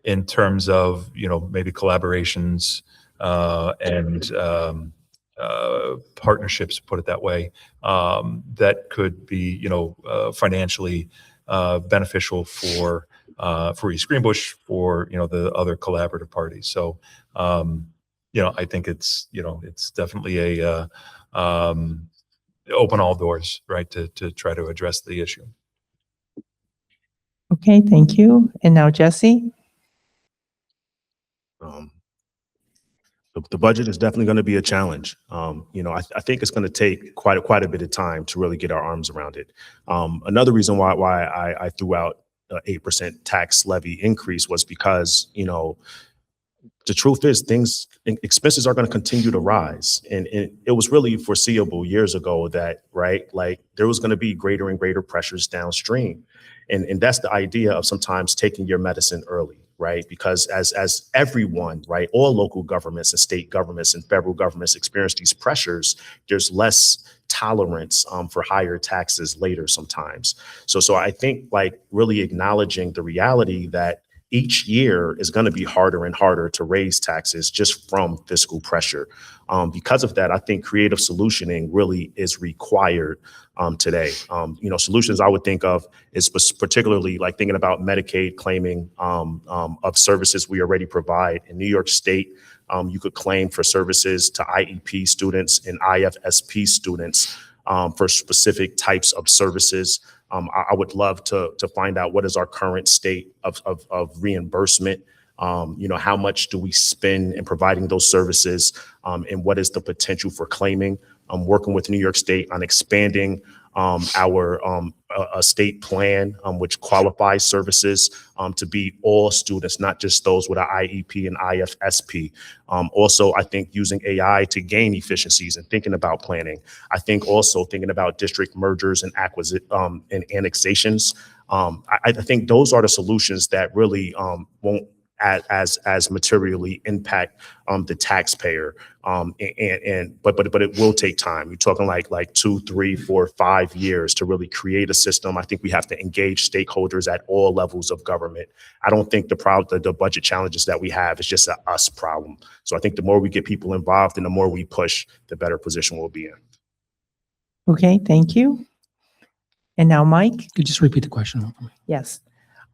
in terms of, maybe collaborations, and, partnerships, put it that way, that could be, financially beneficial for East Greenbush, for the other collaborative parties. So, I think it's definitely a open all doors, right, to try to address the issue. Okay, thank you. And now Jesse? The budget is definitely going to be a challenge. I think it's going to take quite a bit of time to really get our arms around it. Another reason why I threw out 8% tax levy increase was because, the truth is expenses are going to continue to rise. And it was really foreseeable years ago that, right, like there was going to be greater and greater pressures downstream. And that's the idea of sometimes taking your medicine early, right? Because as everyone, right, all local governments and state governments and federal governments experience these pressures, there's less tolerance for higher taxes later sometimes. So I think like really acknowledging the reality that each year is going to be harder and harder to raise taxes just from fiscal pressure. Because of that, I think creative solutioning really is required today. Solutions I would think of is particularly like thinking about Medicaid claiming of services we already provide. In New York State, you could claim for services to IEP students and IFSP students for specific types of services. I would love to find out what is our current state of reimbursement. How much do we spend in providing those services, and what is the potential for claiming? I'm working with New York State on expanding our state plan, which qualifies services to be all students, not just those with an IEP and IFSP. Also, I think using AI to gain efficiencies and thinking about planning. I think also thinking about district mergers and and annexations. I think those are the solutions that really won't as materially impact the taxpayer. But it will take time. You're talking like 2, 3, 4, 5 years to really create a system. I think we have to engage stakeholders at all levels of government. I don't think the budget challenges that we have is just a us problem. So I think the more we get people involved and the more we push, the better position we'll be in. Okay, thank you. And now Mike? Could you just repeat the question for me? Yes.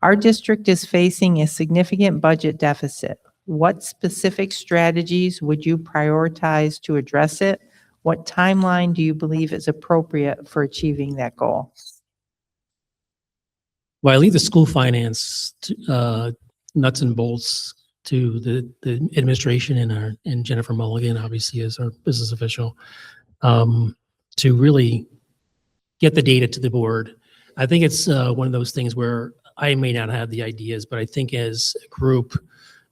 Our district is facing a significant budget deficit. What specific strategies would you prioritize to address it? What timeline do you believe is appropriate for achieving that goal? Well, I leave the school finance nuts and bolts to the administration and Jennifer Mulligan, obviously, as our business official, to really get the data to the board. I think it's one of those things where I may not have the ideas, but I think as a group,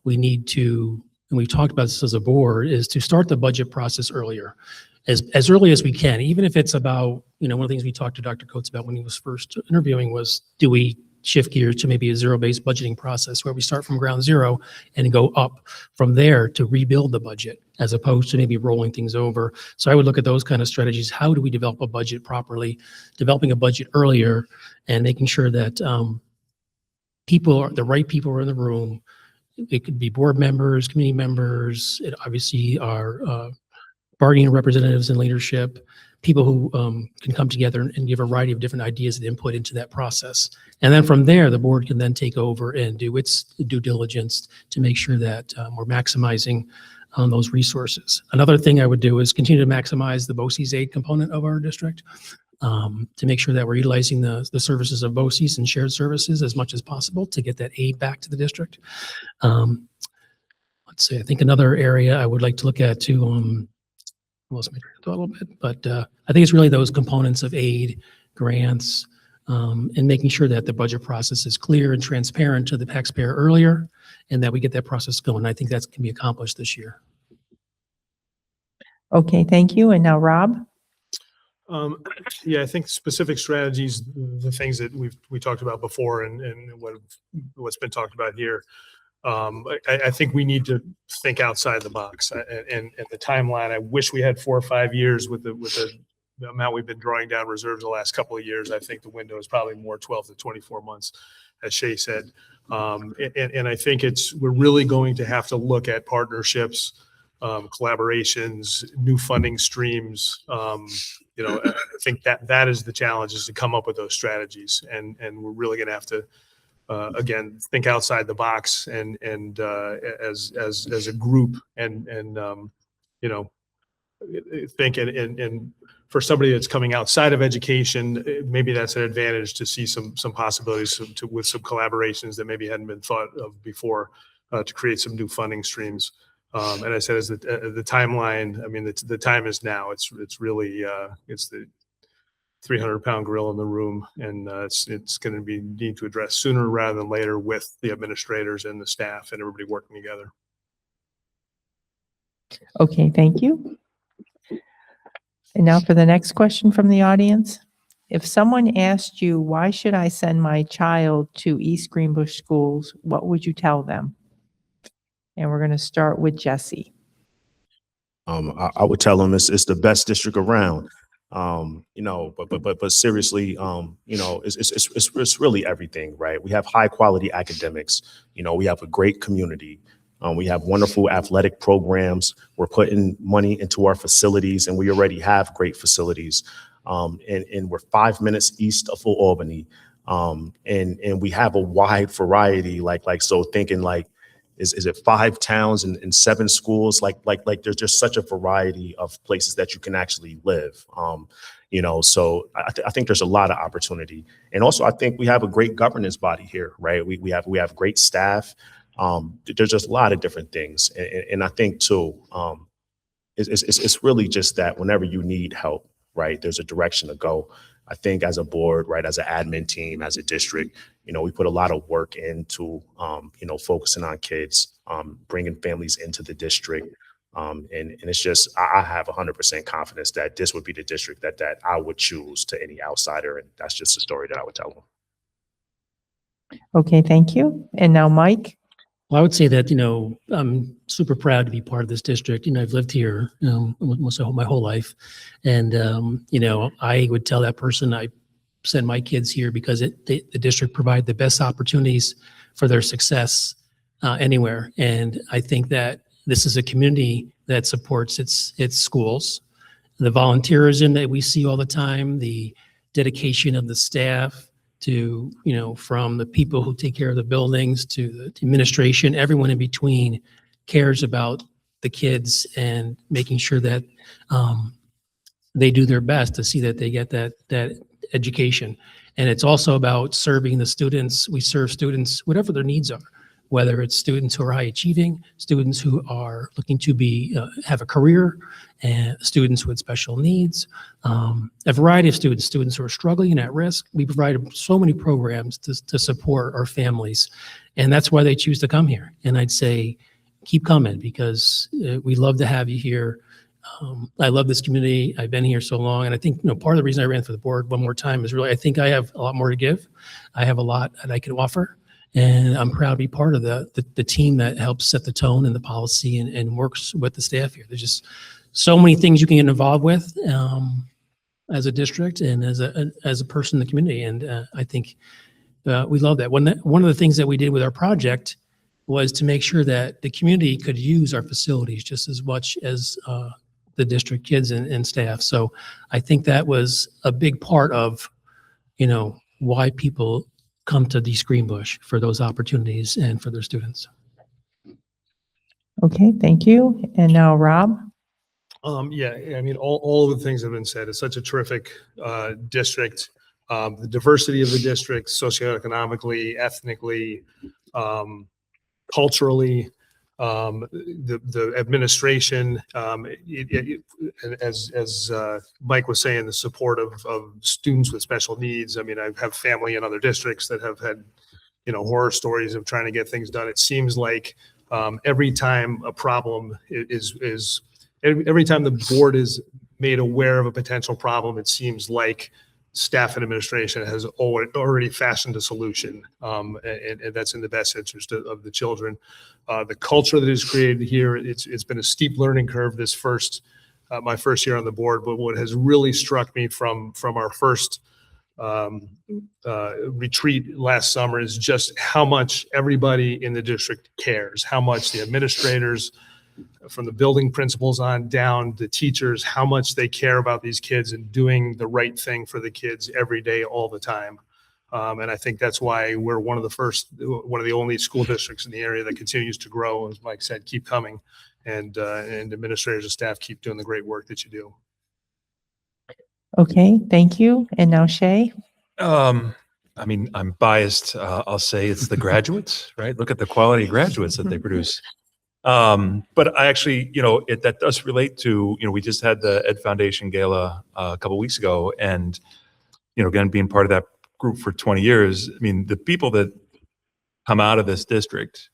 we need to, and we've talked about this as a board, is to start the budget process earlier, as early as we can, even if it's about, one of the things we talked to Dr. Coates about when he was first interviewing was, do we shift gears to maybe a zero-based budgeting process where we start from ground zero and go up from there to rebuild the budget, as opposed to maybe rolling things over. So I would look at those kind of strategies. How do we develop a budget properly, developing a budget earlier, and making sure that the right people are in the room. It could be board members, committee members, it obviously are bargaining representatives and leadership, people who can come together and give a variety of different ideas and input into that process. And then from there, the board can then take over and do its due diligence to make sure that we're maximizing on those resources. Another thing I would do is continue to maximize the BOCES aid component of our district, to make sure that we're utilizing the services of BOCES and shared services as much as possible to get that aid back to the district. Let's see, I think another area I would like to look at too, lost my train of thought a little bit, but I think it's really those components of aid, grants, and making sure that the budget process is clear and transparent to the taxpayer earlier, and that we get that process going. I think that can be accomplished this year. Okay, thank you. And now Rob? Yeah, I think specific strategies, the things that we talked about before and what's been talked about here. I think we need to think outside the box, and the timeline. I wish we had 4 or 5 years with the amount we've been drawing down reserves the last couple of years. I think the window is probably more 12 to 24 months, as Shay said. And I think we're really going to have to look at partnerships, collaborations, new funding streams. I think that is the challenge, is to come up with those strategies, and we're really going to have to again think outside the box and as a group and think and for somebody that's coming outside of education, maybe that's an advantage to see some possibilities with some collaborations that maybe hadn't been thought of before, to create some new funding streams. And I said, as the timeline, I mean, the time is now. It's really it's the 300-pound gorilla in the room, and it's going to be need to address sooner rather than later with the administrators and the staff and everybody working together. Okay, thank you. And now for the next question from the audience. If someone asked you, why should I send my child to East Greenbush schools, what would you tell them? And we're going to start with Jesse. I would tell them it's the best district around. But seriously, it's really everything, right? We have high quality academics. We have a great community. We have wonderful athletic programs. We're putting money into our facilities, and we already have great facilities. And we're 5 minutes east of Albany. And we have a wide variety, so thinking is it 5 towns and 7 schools? Like there's just such a variety of places that you can actually live. So I think there's a lot of opportunity. And also, I think we have a great governance body here, right? We have great staff. There's just a lot of different things. And I think too, it's really just that whenever you need help, right, there's a direction to go. I think as a board, right, as an admin team, as a district, we put a lot of work into, focusing on kids, bringing families into the district. And it's just, I have 100% confidence that this would be the district that I would choose to any outsider. And that's just a story that I would tell them. Okay, thank you. And now Mike. Well, I would say that, I'm super proud to be part of this district. I've lived here almost my whole life. And, I would tell that person I send my kids here because the district provide the best opportunities for their success anywhere. And I think that this is a community that supports its schools. The volunteerism that we see all the time, the dedication of the staff, to, from the people who take care of the buildings to the administration, everyone in between cares about the kids and making sure that they do their best to see that they get that education. And it's also about serving the students. We serve students, whatever their needs are, whether it's students who are high achieving, students who are looking to have a career, and students with special needs, a variety of students who are struggling and at risk. We provide so many programs to support our families, and that's why they choose to come here. And I'd say, keep coming, because we love to have you here. I love this community. I've been here so long, and I think part of the reason I ran for the board one more time is really I think I have a lot more to give. I have a lot that I can offer. And I'm proud to be part of the team that helps set the tone and the policy and works with the staff here. There's just so many things you can get involved with as a district and as a person in the community. And I think we love that. One of the things that we did with our project was to make sure that the community could use our facilities just as much as the district kids and staff. So I think that was a big part of, why people come to East Greenbush, for those opportunities and for their students. Okay, thank you. And now Rob? Yeah, I mean, all of the things have been said. It's such a terrific district. The diversity of the district, socioeconomically, ethnically, culturally, the administration, and as Mike was saying, the support of students with special needs. I mean, I have family in other districts that have had, horror stories of trying to get things done. It seems like every time a problem every time the board is made aware of a potential problem, it seems like staff and administration has already fashioned a solution, and that's in the best interest of the children. The culture that is created here, it's been a steep learning curve this my first year on the board, but what has really struck me from our first retreat last summer is just how much everybody in the district cares, how much the administrators, from the building principals on down, the teachers, how much they care about these kids and doing the right thing for the kids every day, all the time. And I think that's why we're one of the only school districts in the area that continues to grow. As Mike said, keep coming, and administrators and staff keep doing the great work that you do. Okay, thank you. And now Shay? I mean, I'm biased. I'll say it's the graduates, right? Look at the quality of graduates that they produce. But I actually, that does relate to, we just had the Ed Foundation Gala a couple weeks ago, and, again, being part of that group for 20 years, I mean, the people that come out of this district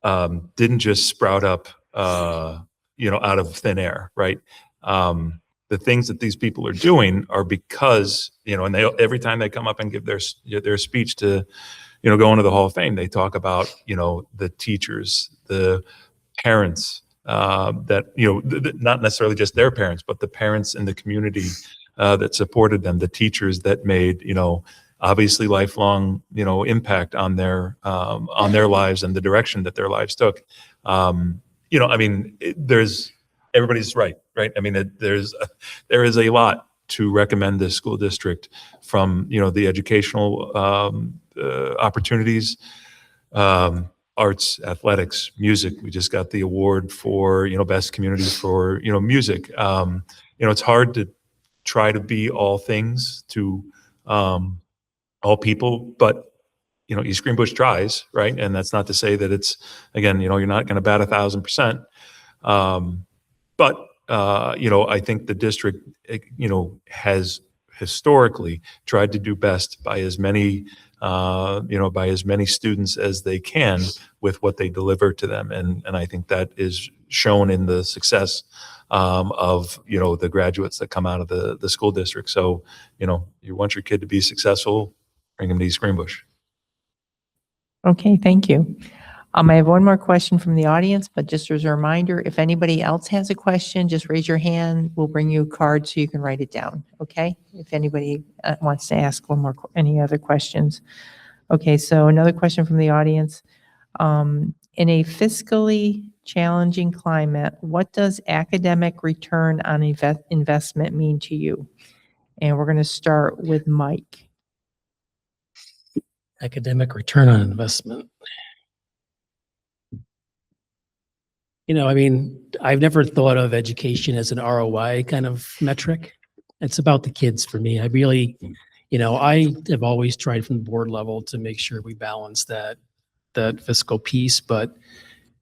didn't just sprout up, out of thin air, right? The things that these people are doing are because, and every time they come up and give their speech to, go into the Hall of Fame, they talk about, the teachers, the parents, that, not necessarily just their parents, but the parents in the community that supported them, the teachers that made, obviously lifelong, impact on their lives and the direction that their lives took. I mean, everybody's right? I mean, there is a lot to recommend this school district, from, the educational opportunities, arts, athletics, music. We just got the award for, best communities for, music. It's hard to try to be all things to all people, but, East Greenbush tries, right? And that's not to say that it's, again, you're not going to bat 1,000%. But, I think the district, has historically tried to do best by as many students as they can with what they deliver to them. And I think that is shown in the success of, the graduates that come out of the school district. So, you want your kid to be successful, bring them to East Greenbush. Okay, thank you. I have one more question from the audience, but just as a reminder, if anybody else has a question, just raise your hand. We'll bring you a card so you can write it down, okay? If anybody wants to ask any other questions. Okay, so another question from the audience. In a fiscally challenging climate, what does academic return on investment mean to you? And we're going to start with Mike. Academic return on investment. I mean, I've never thought of education as an ROI kind of metric. It's about the kids for me. I really, I have always tried from the board level to make sure we balance that fiscal piece. But,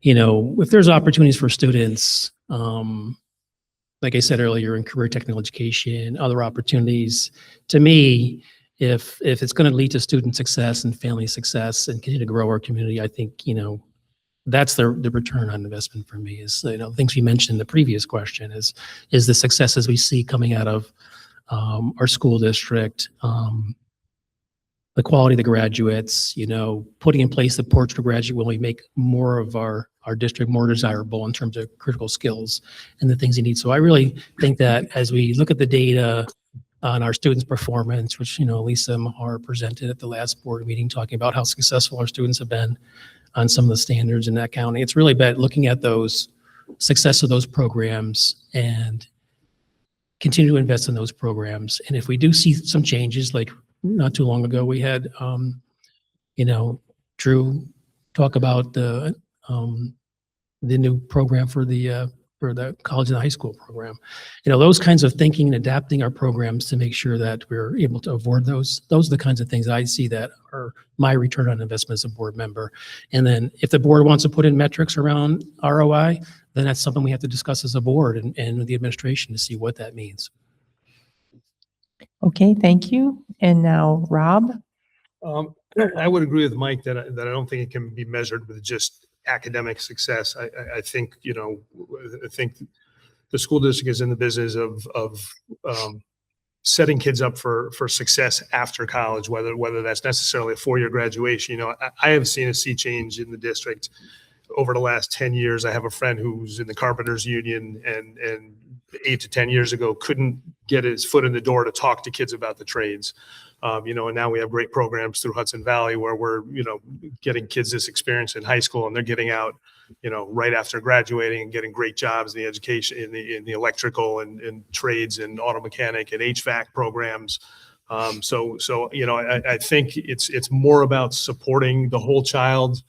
if there's opportunities for students, like I said earlier, in career technical education, other opportunities, to me, if it's going to lead to student success and family success and continue to grow our community, I think, that's the return on investment for me. Is, things we mentioned in the previous question is the successes we see coming out of our school district, the quality of the graduates, putting in place the portrait of graduate when we make more of our district more desirable in terms of critical skills and the things you need. So I really think that as we look at the data on our students' performance, which, Lisa Mahar presented at the last board meeting, talking about how successful our students have been on some of the standards in that county. It's really about looking at those success of those programs and continue to invest in those programs. And if we do see some changes, like not too long ago, we had, Drew talk about the the new program for the college and high school program. Those kinds of thinking and adapting our programs to make sure that we're able to avoid those are the kinds of things I see that are my return on investment as a board member. And then if the board wants to put in metrics around ROI, then that's something we have to discuss as a board and the administration to see what that means. Okay, thank you. And now Rob? I would agree with Mike that I don't think it can be measured with just academic success. I think, I think the school district is in the business of setting kids up for success after college, whether that's necessarily a 4-year graduation. I have seen a sea change in the district over the last 10 years. I have a friend who's in the Carpenters Union and 8 to 10 years ago couldn't get his foot in the door to talk to kids about the trades. And now we have great programs through Hudson Valley where we're, getting kids this experience in high school, and they're getting out, right after graduating and getting great jobs in the education, in the electrical and trades and auto mechanic and HVAC programs. So I think it's more about supporting the whole child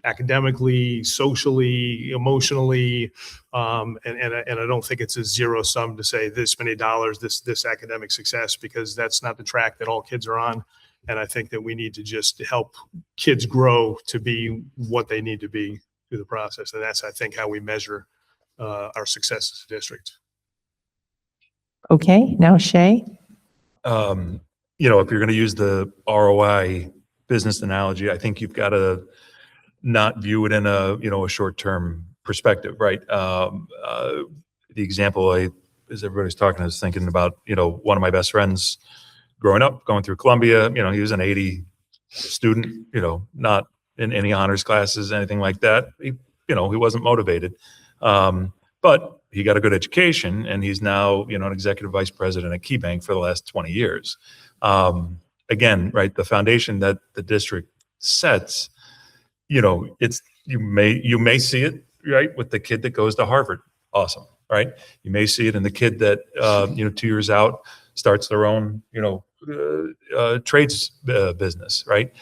academically, socially, emotionally, and I don't think it's a zero sum to say this many dollars, this academic success, because that's not the track that all kids are on. And I think that we need to just help kids grow to be what they need to be through the process. And that's, I think, how we measure our success as a district. Okay, now Shay? If you're going to use the ROI business analogy, I think you've got to not view it in a short-term perspective, right? The example as everybody's talking, I was thinking about, one of my best friends growing up, going through Columbia, he was an 80 student, not in any honors classes, anything like that. He wasn't motivated. But he got a good education, and he's now, an executive vice president at KeyBank for the last 20 years. Again, right, the foundation that the district sets, it's you may see it, right, with the kid that goes to Harvard. Awesome, right? You may see it in the kid that 2 years out starts their own trades business, right?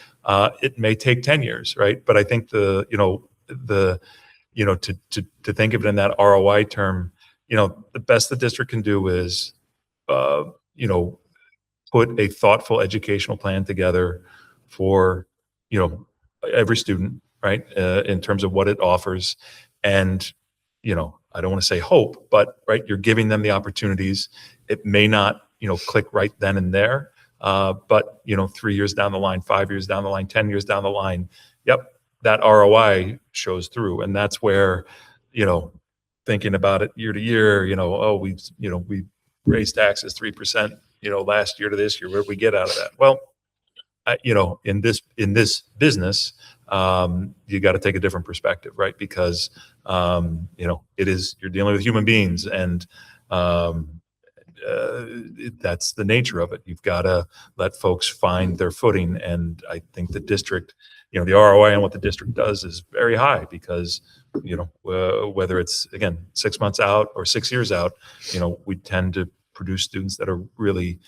It may take 10 years, right? But I think to think of it in that ROI term, the best the district can do is put a thoughtful educational plan together for every student, right? In terms of what it offers. And, I don't want to say hope, but right, you're giving them the opportunities. It may not, click right then and there. But 3 years down the line, 5 years down the line, 10 years down the line, yep, that ROI shows through. And that's where, thinking about it year to year, we raised taxes 3%, last year to this year, where did we get out of that? Well, in this business, you got to take a different perspective, right? Because you're dealing with human beings, and that's the nature of it. You've got to let folks find their footing, and I think the district, the ROI on what the district does is very high because whether it's again 6 months out or 6 years out, we tend to produce students that are really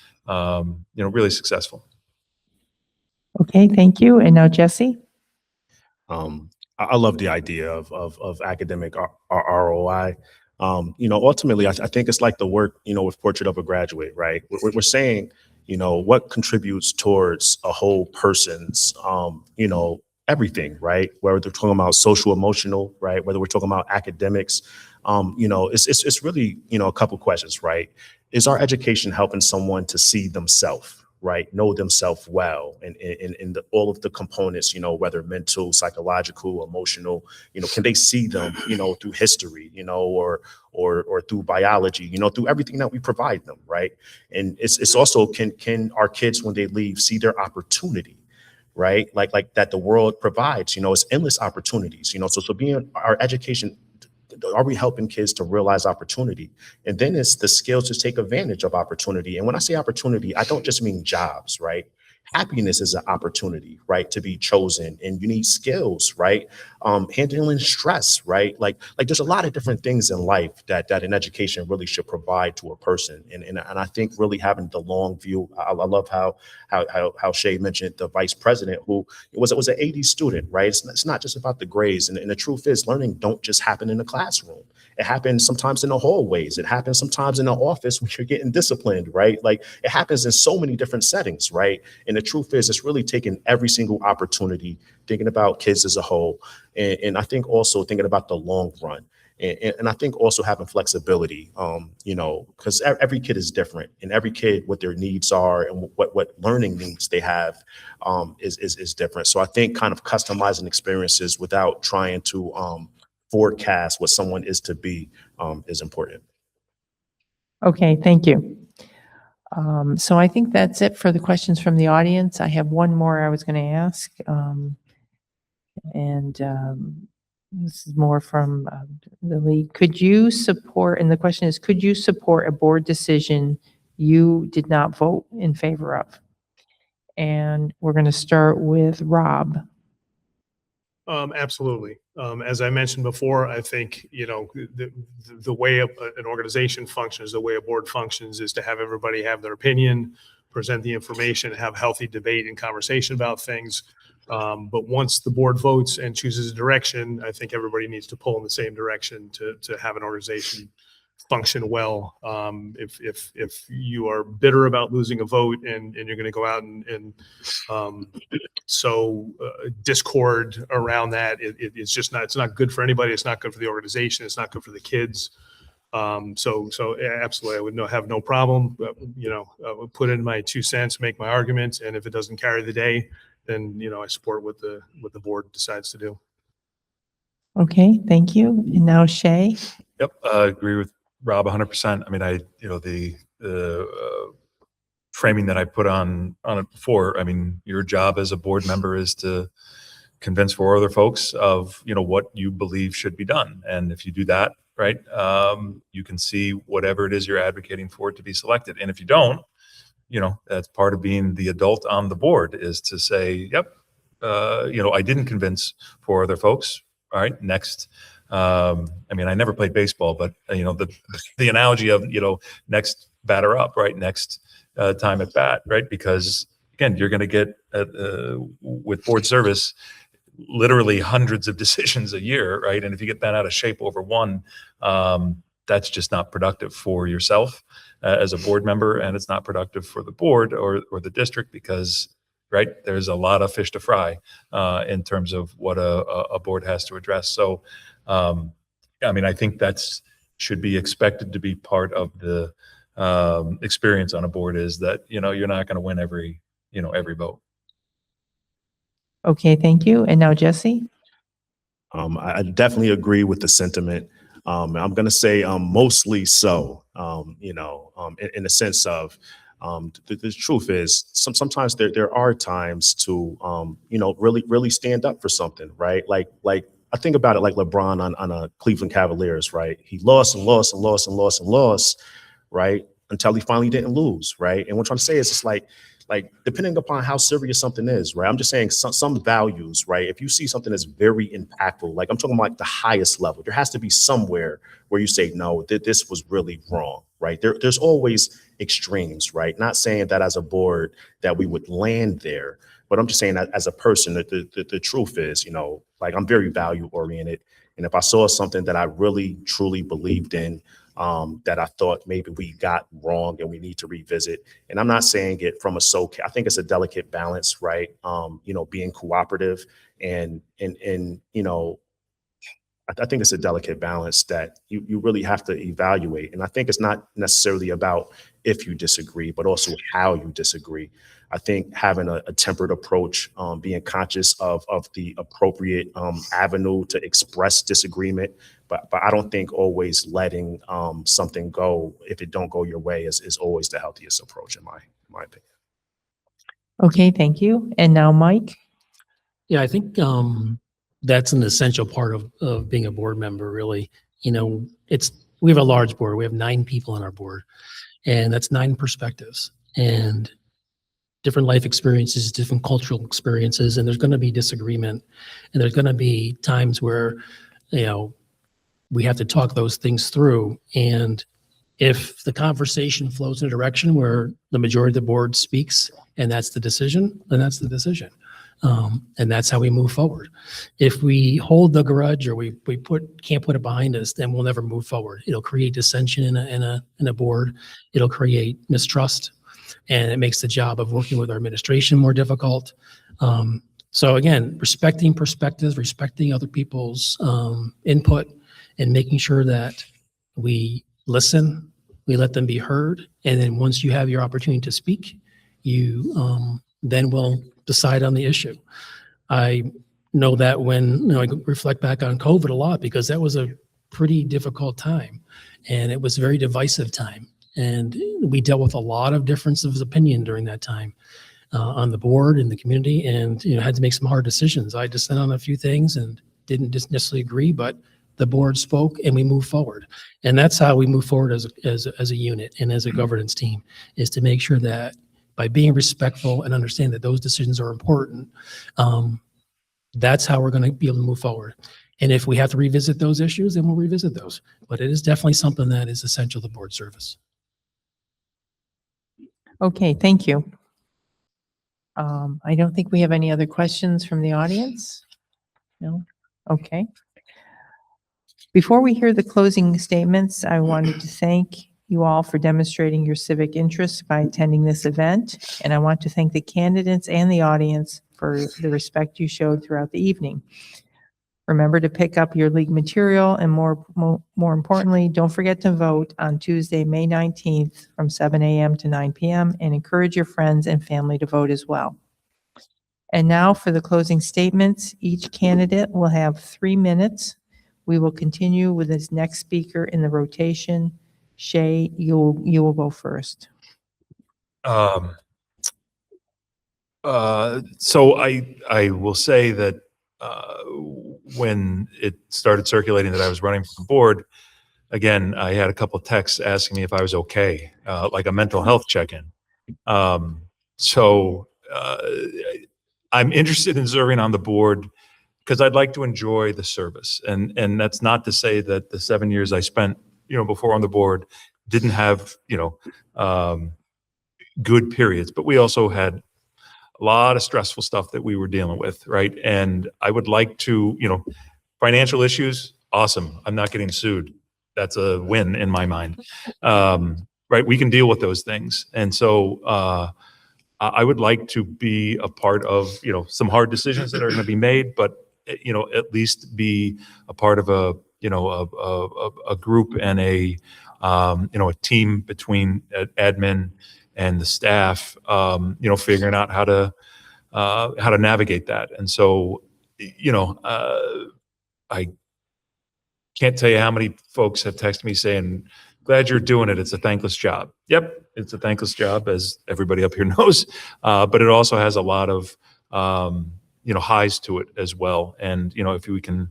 really successful. Okay, thank you. And now Jesse? I love the idea of academic ROI. Ultimately, I think it's like the work, with Portrait of a Graduate, right? We're saying, what contributes towards a whole person's, everything, right? Whether they're talking about social, emotional, right? Whether we're talking about academics, it's really, a couple questions, right? Is our education helping someone to see themselves, right? Know themselves well, and all of the components, whether mental, psychological, emotional, can they see them, through history, or through biology, through everything that we provide them, right? And it's also, can our kids, when they leave, see their opportunity, right? Like that the world provides, it's endless opportunities, so being our education, are we helping kids to realize opportunity? And then it's the skills to take advantage of opportunity. And when I say opportunity, I don't just mean jobs, right? Happiness is an opportunity, right, to be chosen, and you need skills, right? Handling stress, right? Like there's a lot of different things in life that an education really should provide to a person, and I think really having the long view. I love how Shay mentioned the vice president who was an 80 student, right? It's not just about the grades, and the truth is, learning don't just happen in the classroom. It happens sometimes in the hallways. It happens sometimes in the office when you're getting disciplined, right? Like it happens in so many different settings, right? And the truth is, it's really taking every single opportunity, thinking about kids as a whole. And I think also thinking about the long run. And I think also having flexibility, because every kid is different, and every kid, what their needs are and what learning needs they have is different. So I think kind of customizing experiences without trying to forecast what someone is to be is important. Okay, thank you. So I think that's it for the questions from the audience. I have one more I was going to ask. This is more from the league. Could you support, and the question is, could you support a board decision you did not vote in favor of? And we're going to start with Rob. Absolutely. As I mentioned before, I think, the way an organization functions, the way a board functions is to have everybody have their opinion, present the information, have healthy debate and conversation about things. But once the board votes and chooses a direction, I think everybody needs to pull in the same direction to have an organization function well. If you are bitter about losing a vote and you're going to go out and sow discord around that, it's just not, it's not good for anybody. It's not good for the organization. It's not good for the kids. So absolutely, I would have no problem, I would put in my 2 cents, make my arguments. And if it doesn't carry the day, then, I support what the board decides to do. Okay, thank you. And now Shay. Yep, I agree with Rob 100%. I mean, the framing that I put on it before, I mean, your job as a board member is to convince 4 other folks of, what you believe should be done. And if you do that, right, you can see whatever it is you're advocating for to be selected. And if you don't, that's part of being the adult on the board, is to say, yep, I didn't convince 4 other folks. All right, next. I mean, I never played baseball, but the analogy of, next batter up, right? Next time at bat, right? Because again, you're going to get with board service, literally hundreds of decisions a year, right? And if you get that out of shape over one, that's just not productive for yourself as a board member, and it's not productive for the board or the district, because right, there's a lot of fish to fry in terms of what a board has to address. So, I mean, I think that's should be expected to be part of the experience on a board, is that you're not going to win every vote. Okay, thank you. And now Jesse. I definitely agree with the sentiment. I'm going to say mostly so, in the sense of the truth is sometimes there are times to, really stand up for something, right? Like I think about it like LeBron on a Cleveland Cavaliers, right? He lost and lost and lost and lost and lost, right? Until he finally didn't lose, right? And what I'm trying to say is it's like depending upon how serious something is, right? I'm just saying some values, right? If you see something that's very impactful, like I'm talking about like the highest level, there has to be somewhere where you say, no, this was really wrong, right? There's always extremes, right? Not saying that as a board that we would land there, but I'm just saying that as a person, that the truth is, like I'm very value oriented. And if I saw something that I really, truly believed in, that I thought maybe we got wrong and we need to revisit. And I'm not saying it from I think it's a delicate balance, right? Being cooperative and I think it's a delicate balance that you really have to evaluate. And I think it's not necessarily about if you disagree, but also how you disagree. I think having a tempered approach, being conscious of the appropriate avenue to express disagreement, but I don't think always letting something go if it don't go your way is always the healthiest approach in my opinion. Okay, thank you. And now Mike. Yeah, I think that's an essential part of being a board member, really. We have a large board. We have 9 people on our board, and that's 9 perspectives. And different life experiences, different cultural experiences, and there's going to be disagreement, and there's going to be times where, you know, we have to talk those things through. And if the conversation flows in a direction where the majority of the board speaks and that's the decision, then that's the decision. And that's how we move forward. If we hold the grudge or we can't put it behind us, then we'll never move forward. It'll create dissension in a board. It'll create mistrust, and it makes the job of working with our administration more difficult. So again, respecting perspectives, respecting other people's input, and making sure that we listen, we let them be heard, and then once you have your opportunity to speak, you then will decide on the issue. I know that when I reflect back on COVID a lot, because that was a pretty difficult time, and it was a very divisive time, and we dealt with a lot of differences of opinion during that time on the board, in the community, and had to make some hard decisions. I dissent on a few things and didn't just necessarily agree, but the board spoke and we moved forward. And that's how we move forward as a unit and as a governance team, is to make sure that by being respectful and understand that those decisions are important, that's how we're going to be able to move forward. And if we have to revisit those issues, then we'll revisit those. But it is definitely something that is essential to board service. Okay, thank you. I don't think we have any other questions from the audience. No? Okay. Before we hear the closing statements, I wanted to thank you all for demonstrating your civic interest by attending this event. And I want to thank the candidates and the audience for the respect you showed throughout the evening. Remember to pick up your league material, and more importantly, don't forget to vote on Tuesday, May 19th from 7 a.m. to 9 p.m. and encourage your friends and family to vote as well. And now for the closing statements. Each candidate will have 3 minutes. We will continue with this next speaker in the rotation. Shay, you will go first. So I will say that when it started circulating that I was running for the board, again, I had a couple of texts asking me if I was okay, like a mental health check-in. So I'm interested in serving on the board because I'd like to enjoy the service. And that's not to say that the 7 years I spent, before on the board didn't have, good periods, but we also had a lot of stressful stuff that we were dealing with, right? And I would like to, financial issues, awesome. I'm not getting sued. That's a win in my mind. Right? We can deal with those things. And so I would like to be a part of, some hard decisions that are going to be made, but at least be a part of a group and a team between admin and the staff, figuring out how to navigate that. And so, I can't tell you how many folks have texted me saying, glad you're doing it. It's a thankless job. Yep. It's a thankless job, as everybody up here knows. But it also has a lot of, highs to it as well. And, if we can,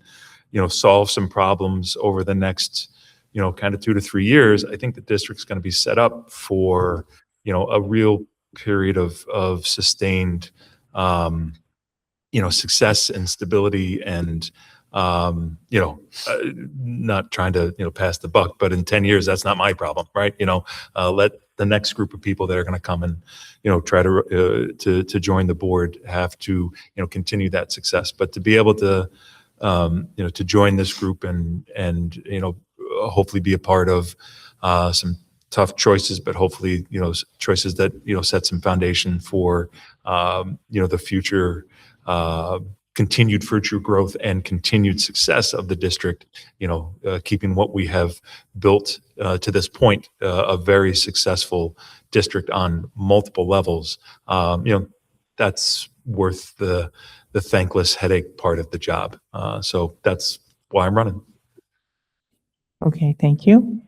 solve some problems over the next, kind of 2 to 3 years, I think the district's going to be set up for, a real period of sustained, success and stability and, not trying to, pass the buck, but in 10 years, that's not my problem, right? Let the next group of people that are going to come and, try to join the board have to, continue that success. But to be able to, to join this group and, hopefully be a part of some tough choices, but hopefully, choices that, set some foundation for, the future, continued future growth and continued success of the district, keeping what we have built to this point, a very successful district on multiple levels. That's worth the thankless headache part of the job. So that's why I'm running. Okay, thank you.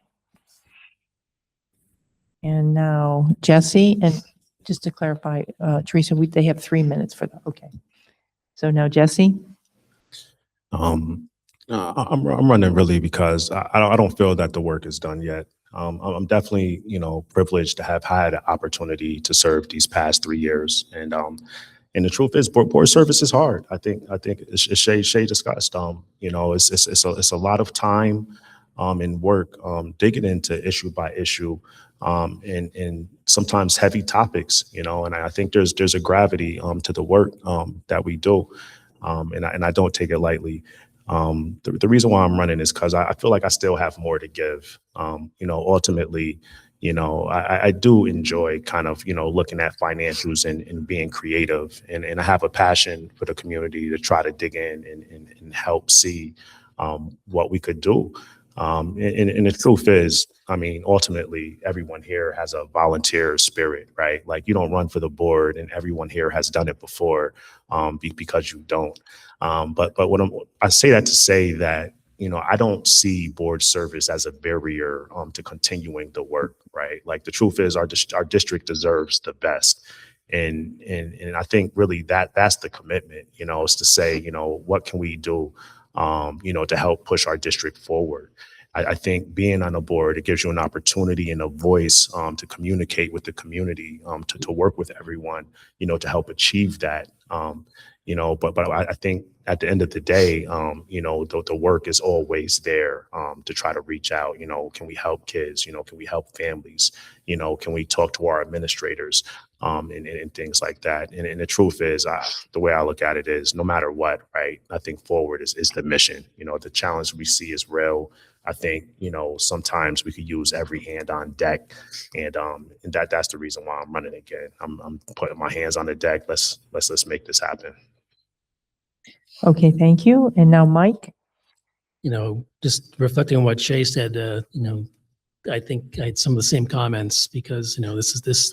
And now Jesse, and just to clarify, Teresa, they have 3 minutes for that. Okay. So now Jesse. I'm running really because I don't feel that the work is done yet. I'm definitely, privileged to have had an opportunity to serve these past 3 years. And the truth is, board service is hard. I think it's Shay discussed. It's a lot of time and work digging into issue by issue, and sometimes heavy topics. And I think there's a gravity to the work that we do, and I don't take it lightly. The reason why I'm running is because I feel like I still have more to give. Ultimately, I do enjoy kind of, looking at financials and being creative, and I have a passion for the community to try to dig in and help see what we could do. And the truth is, I mean, ultimately, everyone here has a volunteer spirit, right? Like, you don't run for the board, and everyone here has done it before, because you don't. But I say that to say that, I don't see board service as a barrier to continuing the work, right? Like, the truth is, our district deserves the best. And I think really that's the commitment, is to say, what can we do, to help push our district forward. I think being on a board, it gives you an opportunity and a voice to communicate with the community, to work with everyone, to help achieve that. But I think at the end of the day, the work is always there to try to reach out. Can we help kids? Can we help families? Can we talk to our administrators and things like that? And the truth is, the way I look at it is, no matter what, right? I think forward is the mission. The challenge we see is real. I think, sometimes we could use every hand on deck, and that's the reason why I'm running again. I'm putting my hands on the deck. Let's make this happen. Okay, thank you. And now Mike? Just reflecting on what Shay said, I think I had some of the same comments because,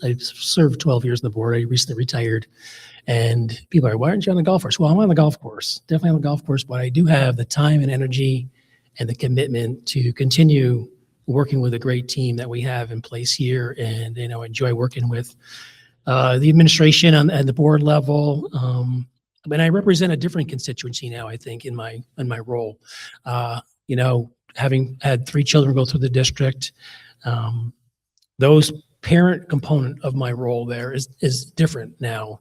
I've served 12 years on the board. I recently retired, and people are, why aren't you on the golf course? Well, I'm on the golf course, definitely on the golf course, but I do have the time and energy and the commitment to continue working with a great team that we have in place here, and, enjoy working with the administration and the board level. I represent a different constituency now, I think, in my role. Having had 3 children go through the district, those parent component of my role there is different now,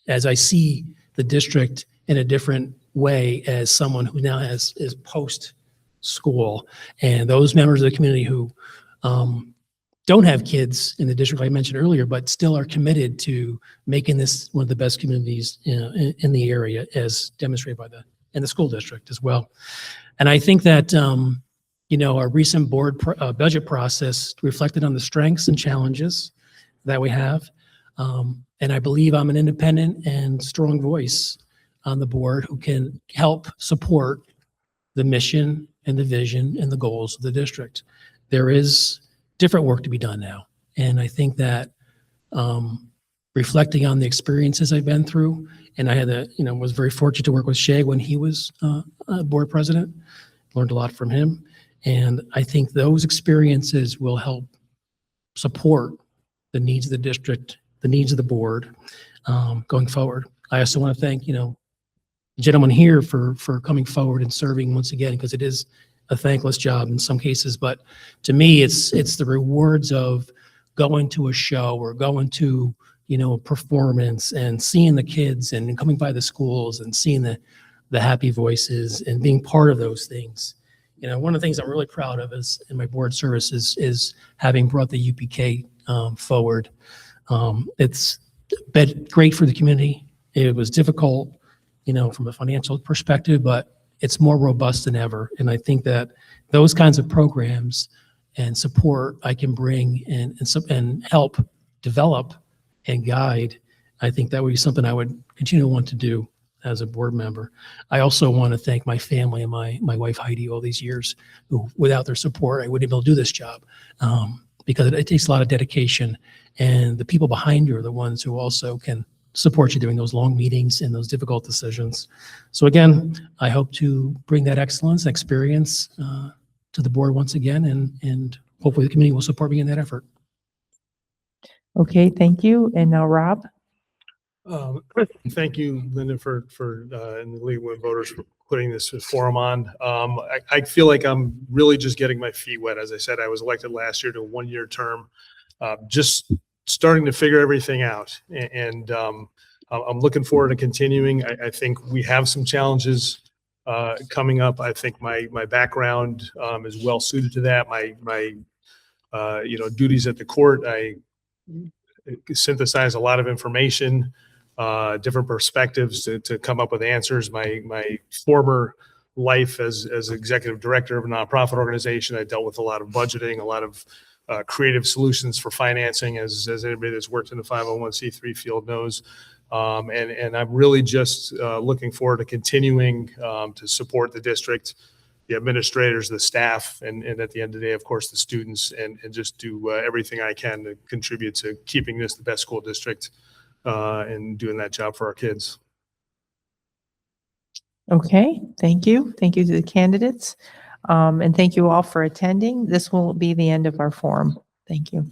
as I see the district in a different way as someone who now is post school, and those members of the community who don't have kids in the district, like I mentioned earlier, but still are committed to making this one of the best communities in the area, as demonstrated by the school district as well. And I think that, our recent board budget process reflected on the strengths and challenges that we have. And I believe I'm an independent and strong voice on the board who can help support the mission and the vision and the goals of the district. There is different work to be done now. And I think that reflecting on the experiences I've been through, and I had was very fortunate to work with Shay when he was board president, learned a lot from him. And I think those experiences will help support the needs of the district, the needs of the board going forward. I also want to thank, the gentleman here for coming forward and serving once again, because it is a thankless job in some cases. But to me, it's the rewards of going to a show or going to, a performance and seeing the kids and coming by the schools and seeing the happy voices and being part of those things. One of the things I'm really proud of is in my board service is having brought the UPK forward. It's been great for the community. It was difficult, from a financial perspective, but it's more robust than ever. And I think that those kinds of programs and support I can bring and help develop and guide, I think that would be something I would continue to want to do as a board member. I also want to thank my family and my wife Heidi all these years, who without their support, I wouldn't be able to do this job, because it takes a lot of dedication, and the people behind you are the ones who also can support you during those long meetings and those difficult decisions. So again, I hope to bring that excellence and experience to the board once again, and hopefully the community will support me in that effort. Okay, thank you. And now Rob? Thank you, Linda, for and the League of Women Voters for putting this forum on. I feel like I'm really just getting my feet wet. As I said, I was elected last year to a one-year term, just starting to figure everything out. And I'm looking forward to continuing. I think we have some challenges coming up. I think my background is well suited to that. My duties at the court, I synthesize a lot of information, different perspectives to come up with answers. My former life as executive director of a nonprofit organization, I dealt with a lot of budgeting, a lot of creative solutions for financing, as anybody that's worked in the 501c3 field knows. And I'm really just looking forward to continuing to support the district, the administrators, the staff, and at the end of the day, of course, the students, and just do everything I can to contribute to keeping this the best school district and doing that job for our kids. Okay, thank you. Thank you to the candidates. And thank you all for attending. This will be the end of our forum. Thank you.